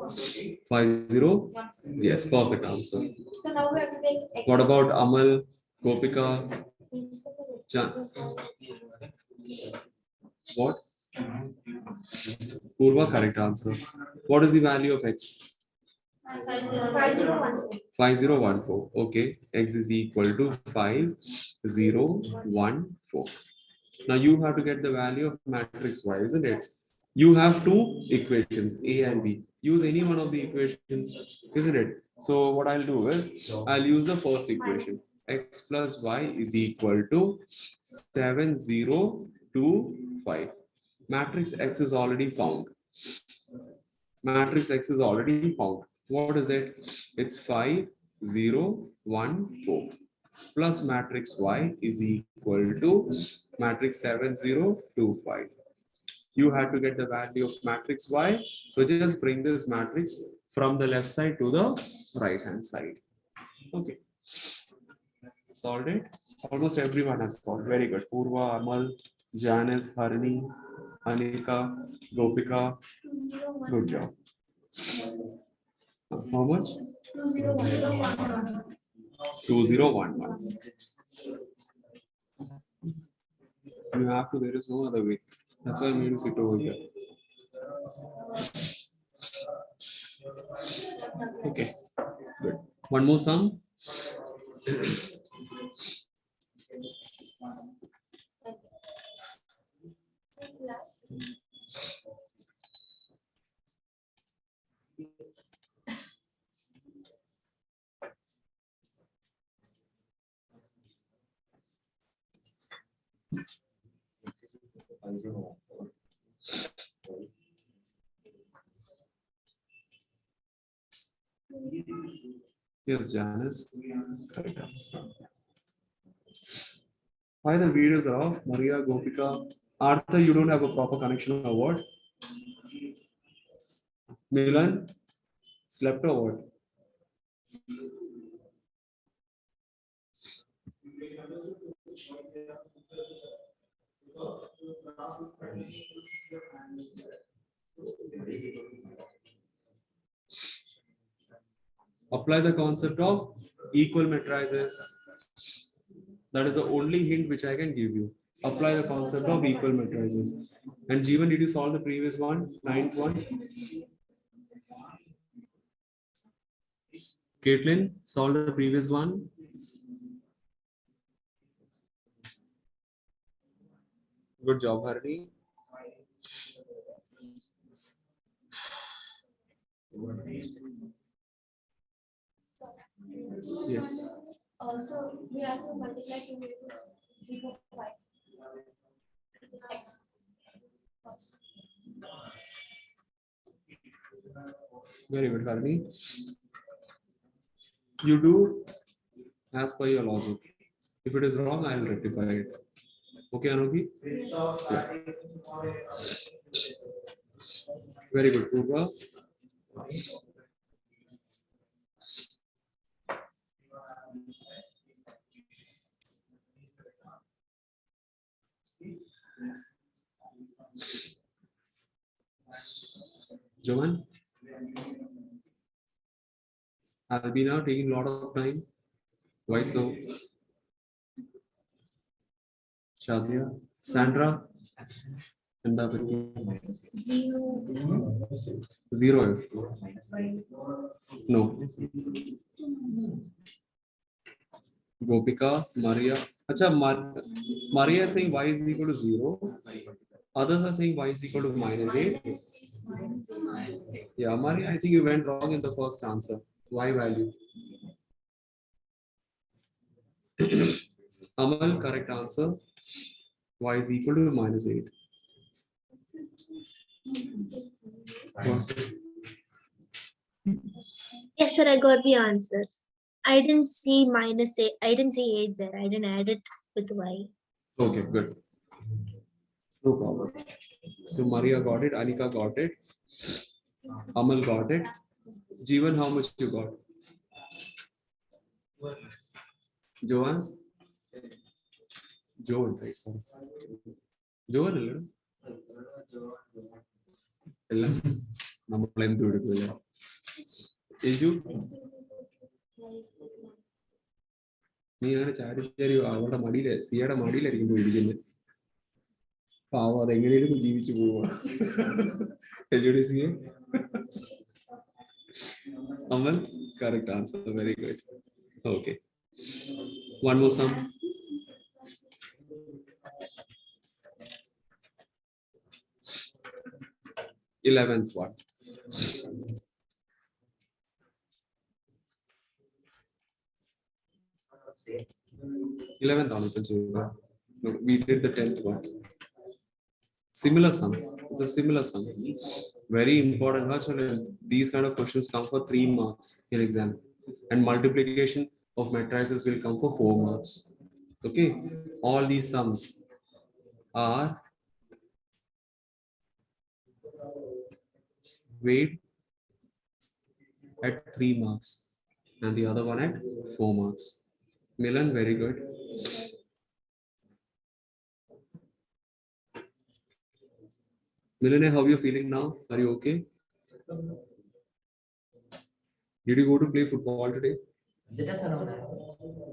5-0. Yes, perfect answer. So now we have to take x. What about Amal, Gopika? What? Purva, correct answer. What is the value of x? 5014. 5014. Okay, x is equal to 5014. Now you have to get the value of matrix y, isn't it? You have two equations, A and B. Use any one of the equations, isn't it? So what I'll do is, I'll use the first equation. X plus y is equal to 7025. Matrix x is already found. Matrix x is already found. What is it? It's 5014 plus matrix y is equal to matrix 7025. You have to get the value of matrix y. So just bring this matrix from the left side to the right hand side. Okay. Solved it. Almost everyone has solved. Very good. Purva, Amal, Janice, Harini, Anika, Gopika. Good job. How much? 2011. 2011. You have to, there is no other way. That's why I made you sit over here. Okay. One more sum. Plus Yes, Janice. Correct answer. Why the videos are off? Maria, Gopika. Arthur, you don't have a proper connection or what? Milan, slept or what? Apply the concept of equal matrices. That is the only hint which I can give you. Apply the concept of equal matrices. And Jeevan, did you solve the previous one? Ninth one? Caitlin, solve the previous one. Good job, Harni. Yes. so we have to multiply 2 into 3, 4, 5. X. Very good, Harni. You do as per your logic. If it is wrong, I will rectify it. Okay, Anugi? Yeah. Very good, Purva. Johan? I'll be now taking a lot of time. Why so? Shazia? Sandra? And the other two? 0. No. Gopika, Maria. Acha, Maria is saying y is equal to 0. Others are saying y is equal to -8. Yeah, Maria, I think you went wrong in the first answer. Y value. Amal, correct answer. Y is equal to -8. What? Yes, sir, I got the answer. I didn't see -8. I didn't see 8 there. I didn't add it with y. Okay, good. No problem. So Maria got it, Anika got it, Amal got it. Jeevan, how much you got? Johan? Johan, right? Sorry. Johan, hello. എല്ലാം നമ്മൾ എന്തും എടുക്കില്ല. യേജു, നീ അങ്ങനെ ചാടി ചാരി അവളുടെ മടിയില് സിയുടെ മടിയിലായിരിക്കും പോയി ഇരിക്കുന്നത്. പാവം അതെങ്ങനെയും ജീവിച്ചു പോവാ. സിയെ Amal, correct answer. Very good. Okay. One more sum. Eleventh one. 11th on no, we did the 10th one. Similar sum. It's a similar sum. Very important. These kind of questions come for 3 marks in exam, and multiplication of matrices will come for 4 marks. Okay, all these sums are weighed at 3 marks and the other one at 4 marks. Milan, very good. Milan, how are you feeling now? Are you okay? Did you go to play football today?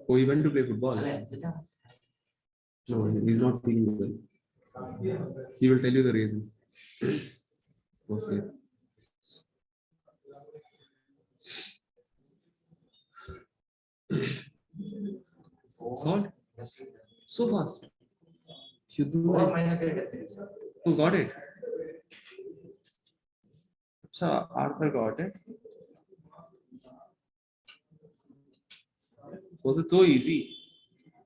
Oh, you went to play football? No, he's not feeling well. He will tell you the reason. Okay. Solved? So fast. You do 4 it. minus 8 is 3, sir. Who got it? Acha, Arthur got it. Was it so easy?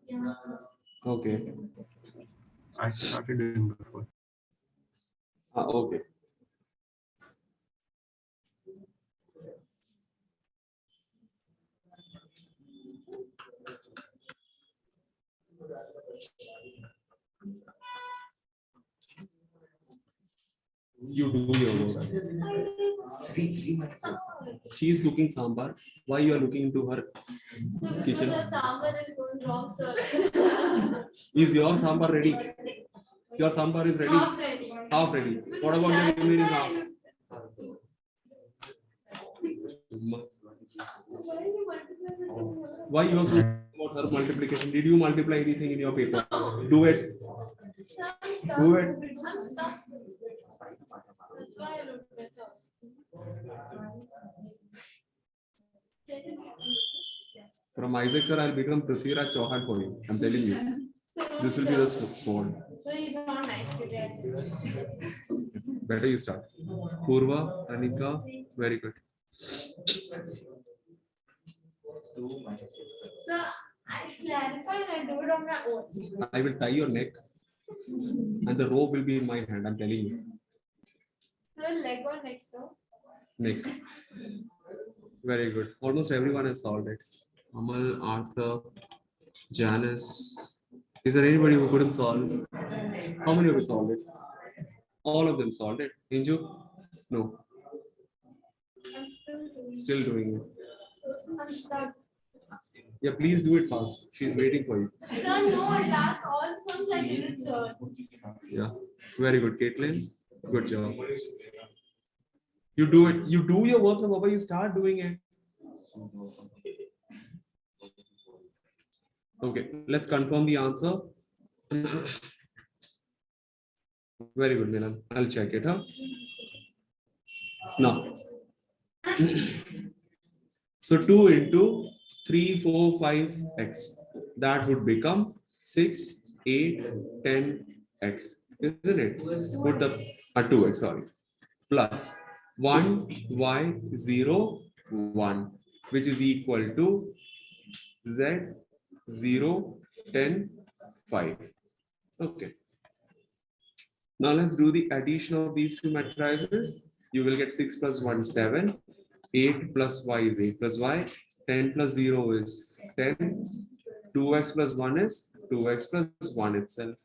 Yeah, sir. Okay. I started doing before. Okay. You do your work. 3 minus 8. She is cooking sambar. Why you are looking into her So kitchen? because the sambar is going wrong, sir. Is your sambar ready? Your sambar is ready? Half ready. Half ready. What about the remaining half? Why you are so about her multiplication? Did you multiply anything in your paper? Do it. Do it. I'm stuck. That's why I looked at us. From Isaac sir, I'll become Prithviraj Chauhan for you. I'm telling you. This will be the sword. So he's not nice today. Better you start. Purva, Anika, very good. 2 minus 6, sir. So I clarify and I do it on my own. I will tie your neck and the rope will be in my hand. I'm telling you. So leg or neck, sir? Neck. Very good. Almost everyone has solved it. Amal, Arthur, Janice. Is there anybody who couldn't solve? How many of you solved it? All of them solved it. Inju? No. I'm Still doing it. I'm stuck. Yeah, please do it fast. She's waiting for you. Sir, no, I last all the sums I did it, sir. Yeah. Very good, Caitlin. Good job. You do it. You do your work, Baba. You start doing it. Okay, let's confirm the answer. Very good, Milan. I'll check it, huh? Now. So 2 into 3, 4, 5x. That would become 6, 8, 10x. Isn't it? Put the 2x, sorry. Plus 1, y, 0, 1, which is equal to z, 0, 10, 5. Okay. Now let's do the addition of these two matrices. You will get 6 plus 1, 7. 8 plus y is 8 plus y. 10 plus 0 is 10. 2x plus 1 is 2x plus 1 itself,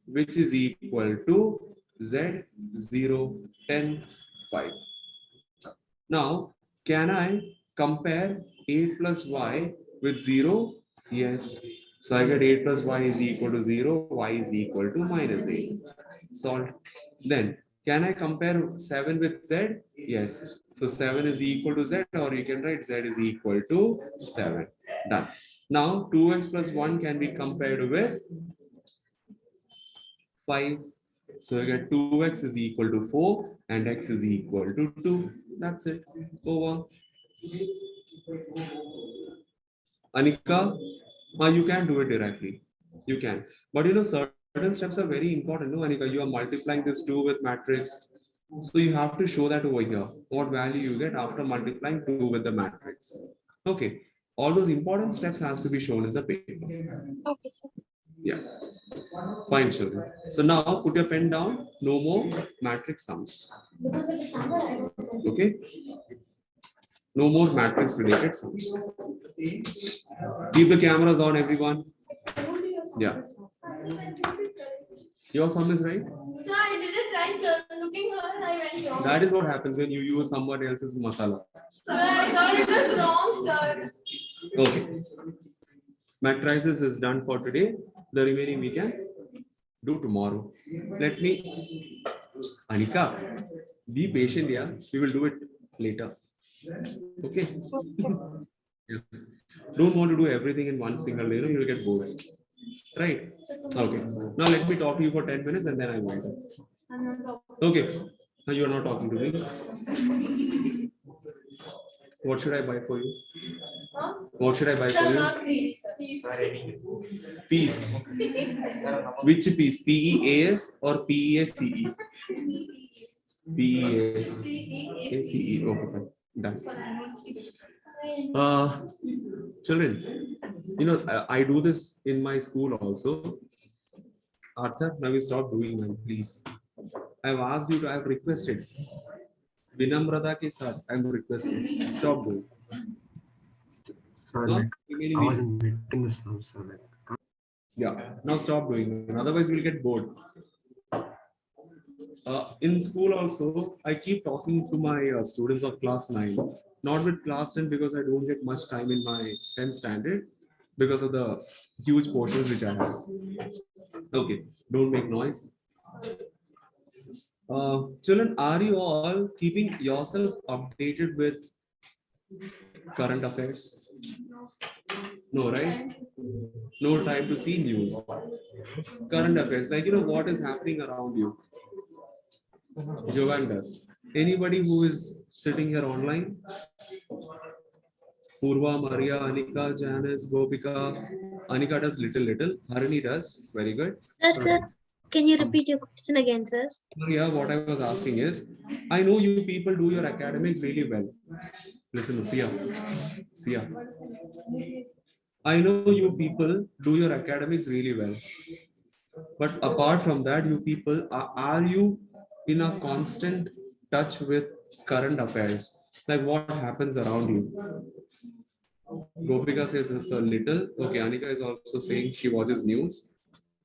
which is equal to z, 0, 10, 5. Now, can I compare 8 plus y with 0? Yes. So I get 8 plus y is equal to 0, y is equal to minus 8. Solved. Then, can I compare 7 with z? Yes. So 7 is equal to z, or you can write z is equal to 7. Done. Now, 2x plus 1 can be compared with 5. So you get 2x is equal to 4 and x is equal to 2. That's it. Over. Anika, you can do it directly. You can. But you know, certain steps are very important. No, Anika, you are multiplying this 2 with matrix. So you have to show that over here. What value you get after multiplying 2 with the matrix. Okay. All those important steps has to be shown in the paper. Okay, sir. Yeah. Fine, children. So now put your pen down. No more matrix sums. Okay. No more matrix related sums. Keep the cameras on, everyone. Yeah. Your sum is right. Sir, I did it right, sir. Looking her, I went wrong. That is what happens when you use someone else's masala. Sir, I thought it was wrong, sir. Okay. Matrices is done for today. The remaining we can do tomorrow. Let me, Anika, be patient, yeah. We will do it later. Okay. Yeah. Don't want to do everything in one single day, you will get bored. Right? Okay. Now let me talk to you for 10 minutes and then I wind up. Okay. Now you are not talking to me. What should I buy for you? Huh? What should I buy for you? Sir, any Peace. Which peace? PEAS or PEACE? PEACE. Okay, fine. Done. Children, you know, I do this in my school also. Arthur, now you stop doing that, please. I've asked you to, I've requested. Vinamrata ke saath, I'm requesting. Stop doing. So No? like Remaining I week. wasn't getting the sum, so like Yeah, now stop doing it. Otherwise, we'll get bored. In school also, I keep talking to my students of class 9, not with class 10 because I don't get much time in my 10th standard because of the huge portions which I have. Okay, don't make noise. Children, are you all keeping yourself updated with current affairs? No, right? No time to see news. Current affairs, like, you know, what is happening around you. Jovan does. Anybody who is sitting here online? Purva, Maria, Anika, Janice, Gopika. Anika does little. Harini does. Very good. Sir, can you repeat your question again, sir? Maria, what I was asking is, I know you people do your academics really well. Listen, Sia. I know you people do your academics really well. But apart from that, you people, are you in a constant touch with current affairs? Like what happens around you? Gopika says it's a little. Okay, Anika is also saying she watches news.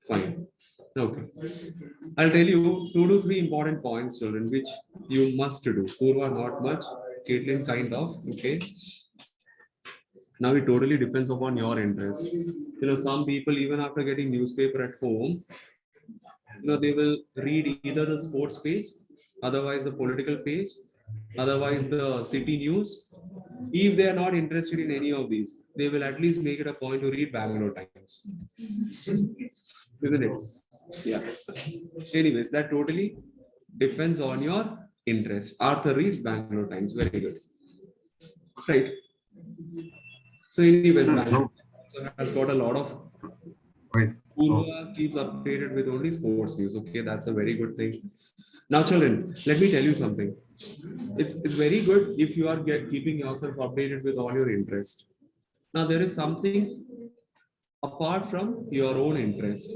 Fine. Okay. I'll tell you 2 to 3 important points, children, which you must do. Purva, not much. Caitlin, kind of. Okay. Now it totally depends upon your interest. You know, some people, even after getting newspaper at home, you know, they will read either the sports page, otherwise the political page, otherwise the city news. If they are not interested in any of these, they will at least make it a point to read Bangalore Times. Isn't it? Yeah. Anyways, that totally depends on your interest. Arthur reads Bangalore Times. Very good. Right. So anyways, Bangalore has got a lot of wait. Purva keeps updated with only sports news. Okay, that's a very good thing. Now, children, let me tell you something. It's very good if you are keeping yourself updated with all your interest. Now, there is something apart from your own interest,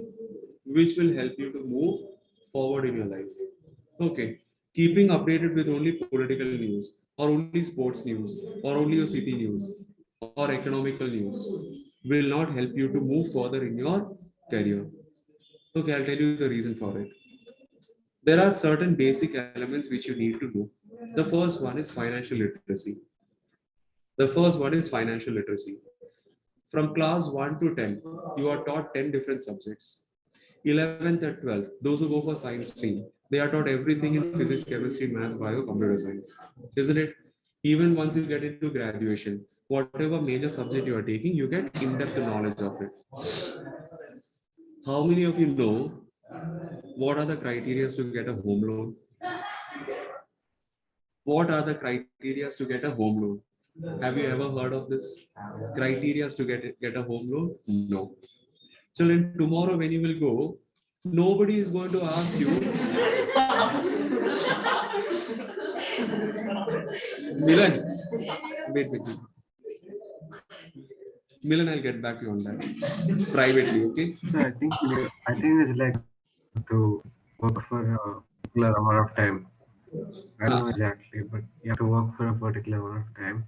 which will help you to move forward in your life. Okay, keeping updated with only political news or only sports news or only your city news or economical news will not help you to move further in your career. Okay, I'll tell you the reason for it. There are certain basic elements which you need to do. The first one is financial literacy. From class 1 to 10, you are taught 10 different subjects. 11th and 12th, those who go for science stream, they are taught everything in physics, chemistry, maths, bio, computer science. Isn't it? Even once you get into graduation, whatever major subject you are taking, you get in-depth knowledge of it. How many of you know what are the criteria to get a home loan? What are the criteria to get a home loan? Have you ever heard of this? Criteria to get a home loan? No. Children, tomorrow when you will go, nobody is going to ask you. Milan, wait. Milan, I'll get back to you on that privately, okay? So I think it's like to work for a particular amount of time. I don't know exactly, but you have to work for a particular amount of time,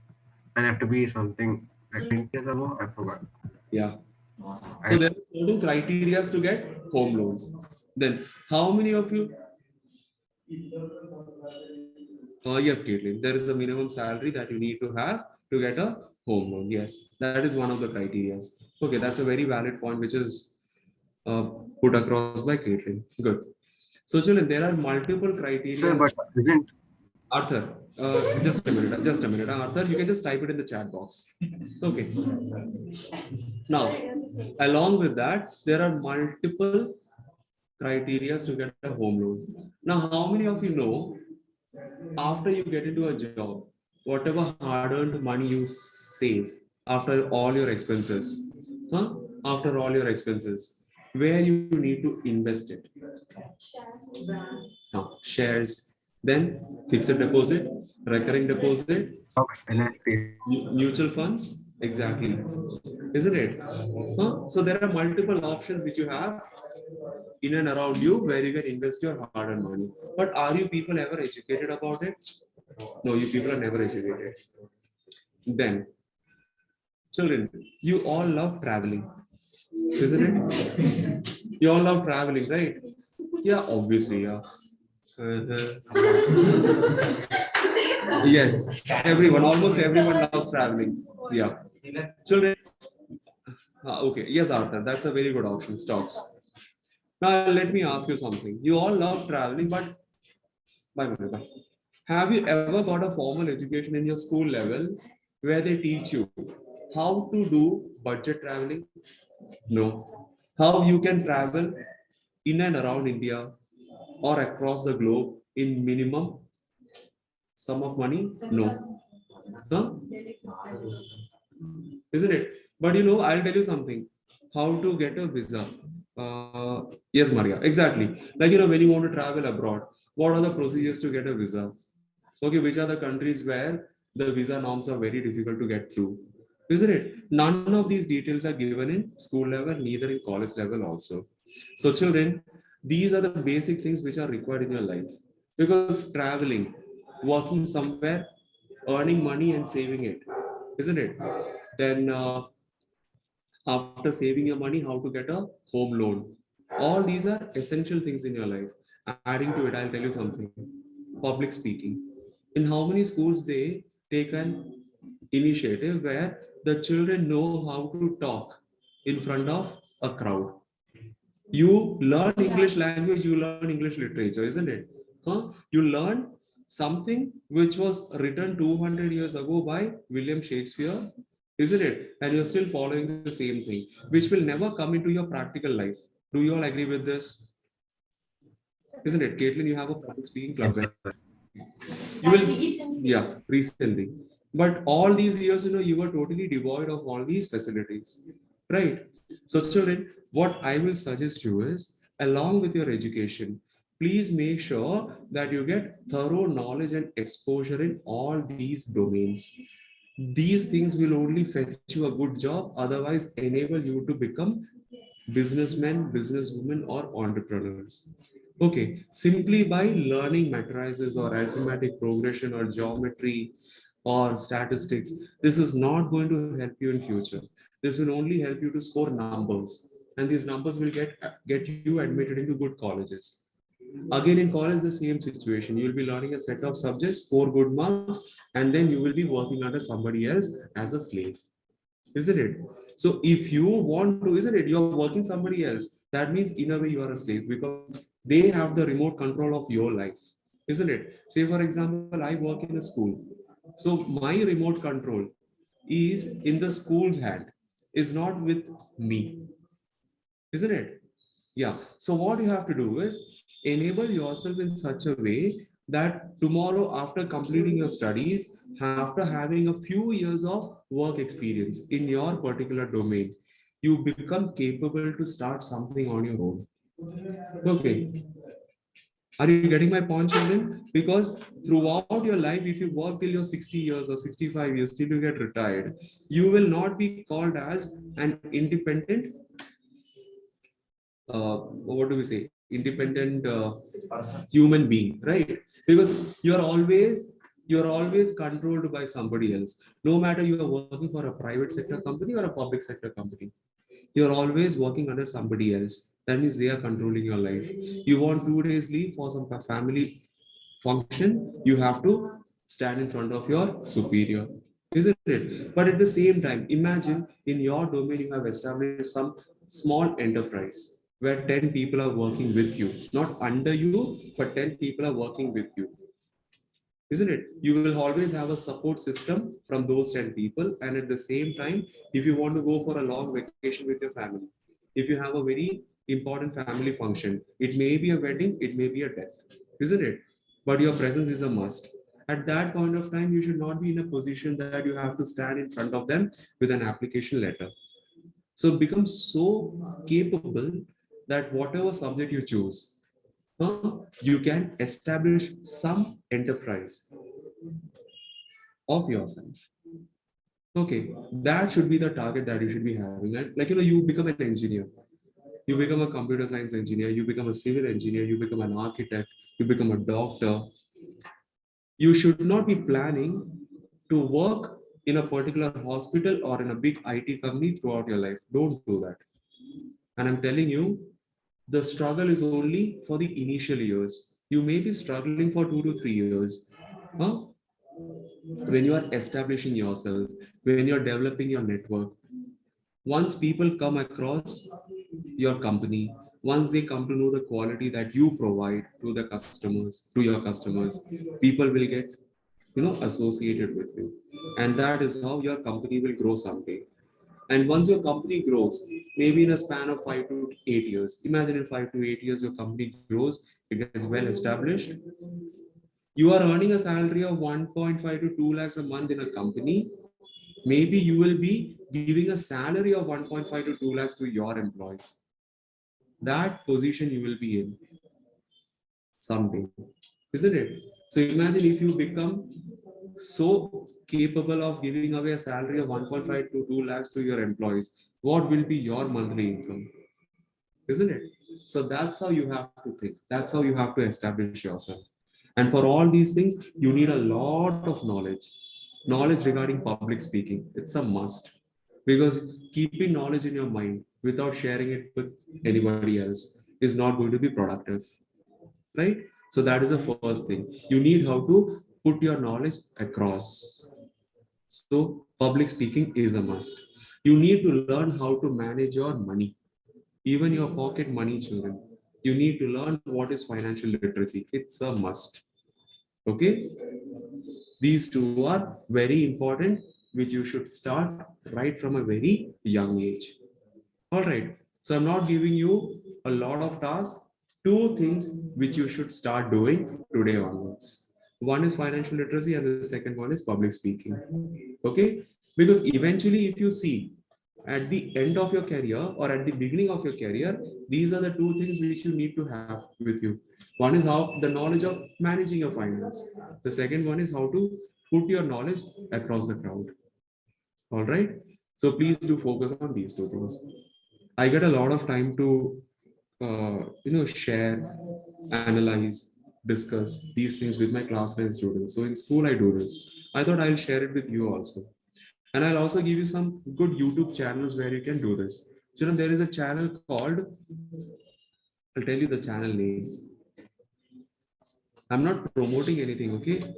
and you have to be something like 20 years ago. I forgot. Yeah. So there are certain criteria to get home loans. Then, how many of you? Yes, Caitlin, there is a minimum salary that you need to have to get a home loan. Yes, that is one of the criteria. Okay, that's a very valid point, which is put across by Caitlin. Good. So, children, there are multiple criteria. Sure, but isn't Arthur, just a minute. Arthur, you can just type it in the chat box. Okay. Now, along with that, there are multiple criteria to get a home loan. Now, how many of you know, after you get into a job, whatever hard-earned money you save, after all your expenses. Huh? After all your expenses, where you need to invest it. Now, shares, then fixed deposit, recurring deposit, Stocks, NFTs. mutual funds, exactly, isn't it? Huh? So there are multiple options which you have in and around you where you can invest your hard-earned money. But are you people ever educated about it? No, you people are never educated. Then, children, you all love traveling, isn't it? You all love traveling, right? Yeah, obviously, yeah. Yes, everyone, almost everyone loves traveling. Yeah. Children, okay, yes, Arthur, that's a very good option, stocks. Now, let me ask you something. You all love traveling, but bye. Have you ever got a formal education in your school level where they teach you how to do budget traveling? No. How you can travel in and around India or across the globe in minimum sum of money? No. Huh? Isn't it? But I'll tell you something. How to get a visa? Yes, Maria, exactly. Like when you want to travel abroad, what are the procedures to get a visa? Okay, which are the countries where the visa norms are very difficult to get through? Isn't it? None of these details are given in school level, neither in college level also. So, children, these are the basic things which are required in your life. Because traveling, working somewhere, earning money and saving it, isn't it? Then after saving your money, how to get a home loan. All these are essential things in your life. Adding to it, I'll tell you something. Public speaking. In how many schools they take an initiative where the children know how to talk in front of a crowd. You learn English language, you learn English literature, isn't it? Huh? You learn something which was written 200 years ago by William Shakespeare, isn't it? And you're still following the same thing, which will never come into your practical life. Do you all agree with this? Isn't it? Caitlin, you have a public speaking club. Yes, Right? sir. You will, yeah, recently. But all these years, you were totally devoid of all these facilities, right? So, children, what I will suggest you is, along with your education, please make sure that you get thorough knowledge and exposure in all these domains. These things will only fetch you a good job, otherwise enable you to become businessmen, businesswomen, or entrepreneurs. Okay, simply by learning matrices or arithmetic progression or geometry or statistics, this is not going to help you in future. This will only help you to score numbers, and these numbers will get you admitted into good colleges. Again, in college, the same situation. You will be learning a set of subjects, score good marks, and then you will be working under somebody else as a slave, isn't it? So if you want to, isn't it, you're working somebody else, that means in a way you are a slave because they have the remote control of your life, isn't it? Say for example, I work in a school, so my remote control is in the school's hand, is not with me, isn't it? Yeah. So what you have to do is enable yourself in such a way that tomorrow, after completing your studies, after having a few years of work experience in your particular domain, you become capable to start something on your own. Okay. Are you getting my point, children? Because throughout your life, if you work till you're 60 years or 65 years, till you get retired, you will not be called as an independent what do we say, independent human being, right? Because you're always controlled by somebody else. No matter you are working for a private sector company or a public sector company, you're always working under somebody else. That means they are controlling your life. You want 2 days leave for some family function, you have to stand in front of your superior, isn't it? But at the same time, imagine in your domain you have established some small enterprise where 10 people are working with you, not under you, but 10 people are working with you, isn't it? You will always have a support system from those 10 people. And at the same time, if you want to go for a long vacation with your family, if you have a very important family function, it may be a wedding, it may be a death, isn't it? But your presence is a must. At that point of time, you should not be in a position that you have to stand in front of them with an application letter. So become so capable that whatever subject you choose, you can establish some enterprise of yourself. Okay, that should be the target that you should be having. And like, you become an engineer, you become a computer science engineer, you become a civil engineer, you become an architect, you become a doctor. You should not be planning to work in a particular hospital or in a big IT company throughout your life. Don't do that. And I'm telling you, the struggle is only for the initial years. You may be struggling for 2 to 3 years. Huh? When you are establishing yourself, when you're developing your network, once people come across your company, once they come to know the quality that you provide to the customers, to your customers, people will get associated with you, and that is how your company will grow someday. And once your company grows, maybe in a span of 5 to 8 years, imagine in 5 to 8 years your company grows, it gets well established, you are earning a salary of 1.5 to 2 lakhs a month in a company. Maybe you will be giving a salary of 1.5 to 2 lakhs to your employees. That position you will be in someday, isn't it? So imagine if you become so capable of giving away a salary of 1.5 to 2 lakhs to your employees, what will be your monthly income? Isn't it? So that's how you have to think. That's how you have to establish yourself. And for all these things, you need a lot of knowledge. Knowledge regarding public speaking. It's a must. Because keeping knowledge in your mind without sharing it with anybody else is not going to be productive. Right? So that is the first thing. You need how to put your knowledge across. So public speaking is a must. You need to learn how to manage your money, even your pocket money, children. You need to learn what is financial literacy. It's a must. Okay. These two are very important, which you should start right from a very young age. All right. So I'm not giving you a lot of tasks. Two things which you should start doing today onwards. One is financial literacy, and the second one is public speaking. Okay. Because eventually, if you see at the end of your career or at the beginning of your career, these are the two things which you need to have with you. One is how the knowledge of managing your finance. The second one is how to put your knowledge across the crowd. All right. So please do focus on these two things. I get a lot of time to, share, analyze, discuss these things with my classmates, students. So in school, I do this. I thought I'll share it with you also. And I'll also give you some good YouTube channels where you can do this. So, there is a channel called, I'll tell you the channel name. I'm not promoting anything, okay?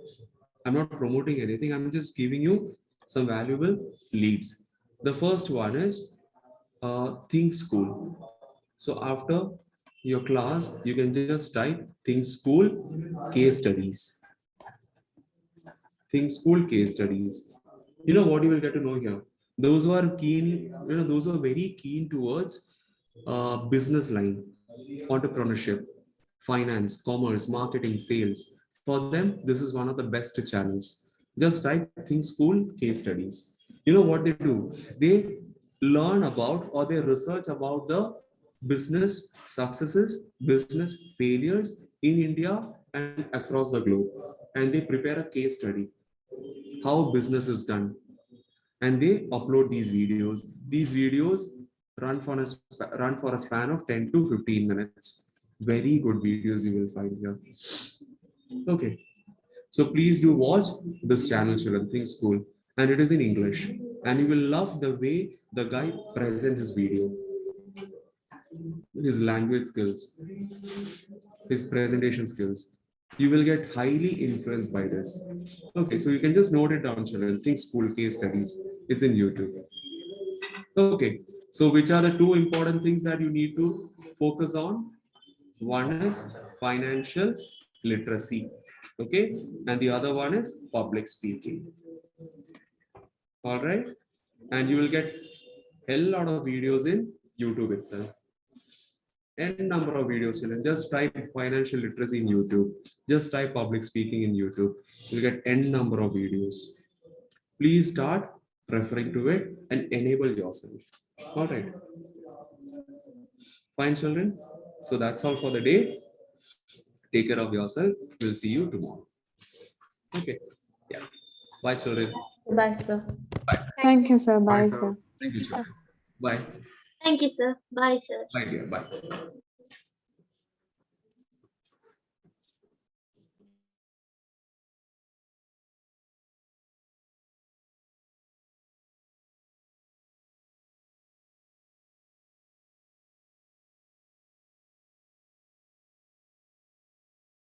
I'm not promoting anything. I'm just giving you some valuable leads. The first one is Think School. So after your class, you can just type Think School case studies. Think School case studies. You know what you will get to know here? Those who are keen, those who are very keen towards business line, entrepreneurship, finance, commerce, marketing, sales. For them, this is one of the best channels. Just type Think School case studies. You know what they do? They learn about or they research about the business successes, business failures in India and across the globe. And they prepare a case study, how business is done. And they upload these videos. These videos run for a span of 10 to 15 minutes. Very good videos you will find here. Okay. So please do watch this channel, children, Think School. And it is in English. And you will love the way the guy presents his video. His language skills, his presentation skills. You will get highly influenced by this. Okay, so you can just note it down, children. Think School case studies. It's in YouTube. Okay, so which are the two important things that you need to focus on? One is financial literacy. Okay, and the other one is public speaking. All right, and you will get a lot of videos in YouTube itself. N number of videos. Children. Just type financial literacy in YouTube. Just type public speaking in YouTube. You'll get N number of videos. Please start referring to it and enable yourself. All right. Fine, children. So that's all for the day. Take care of yourself. We'll see you tomorrow. Okay. Yeah. Bye, children. Bye, sir. Thank you, sir. Bye, Bye, sir. sir. Thank you, children. Bye. Thank you, sir. Bye, sir. Bye, dear. Bye.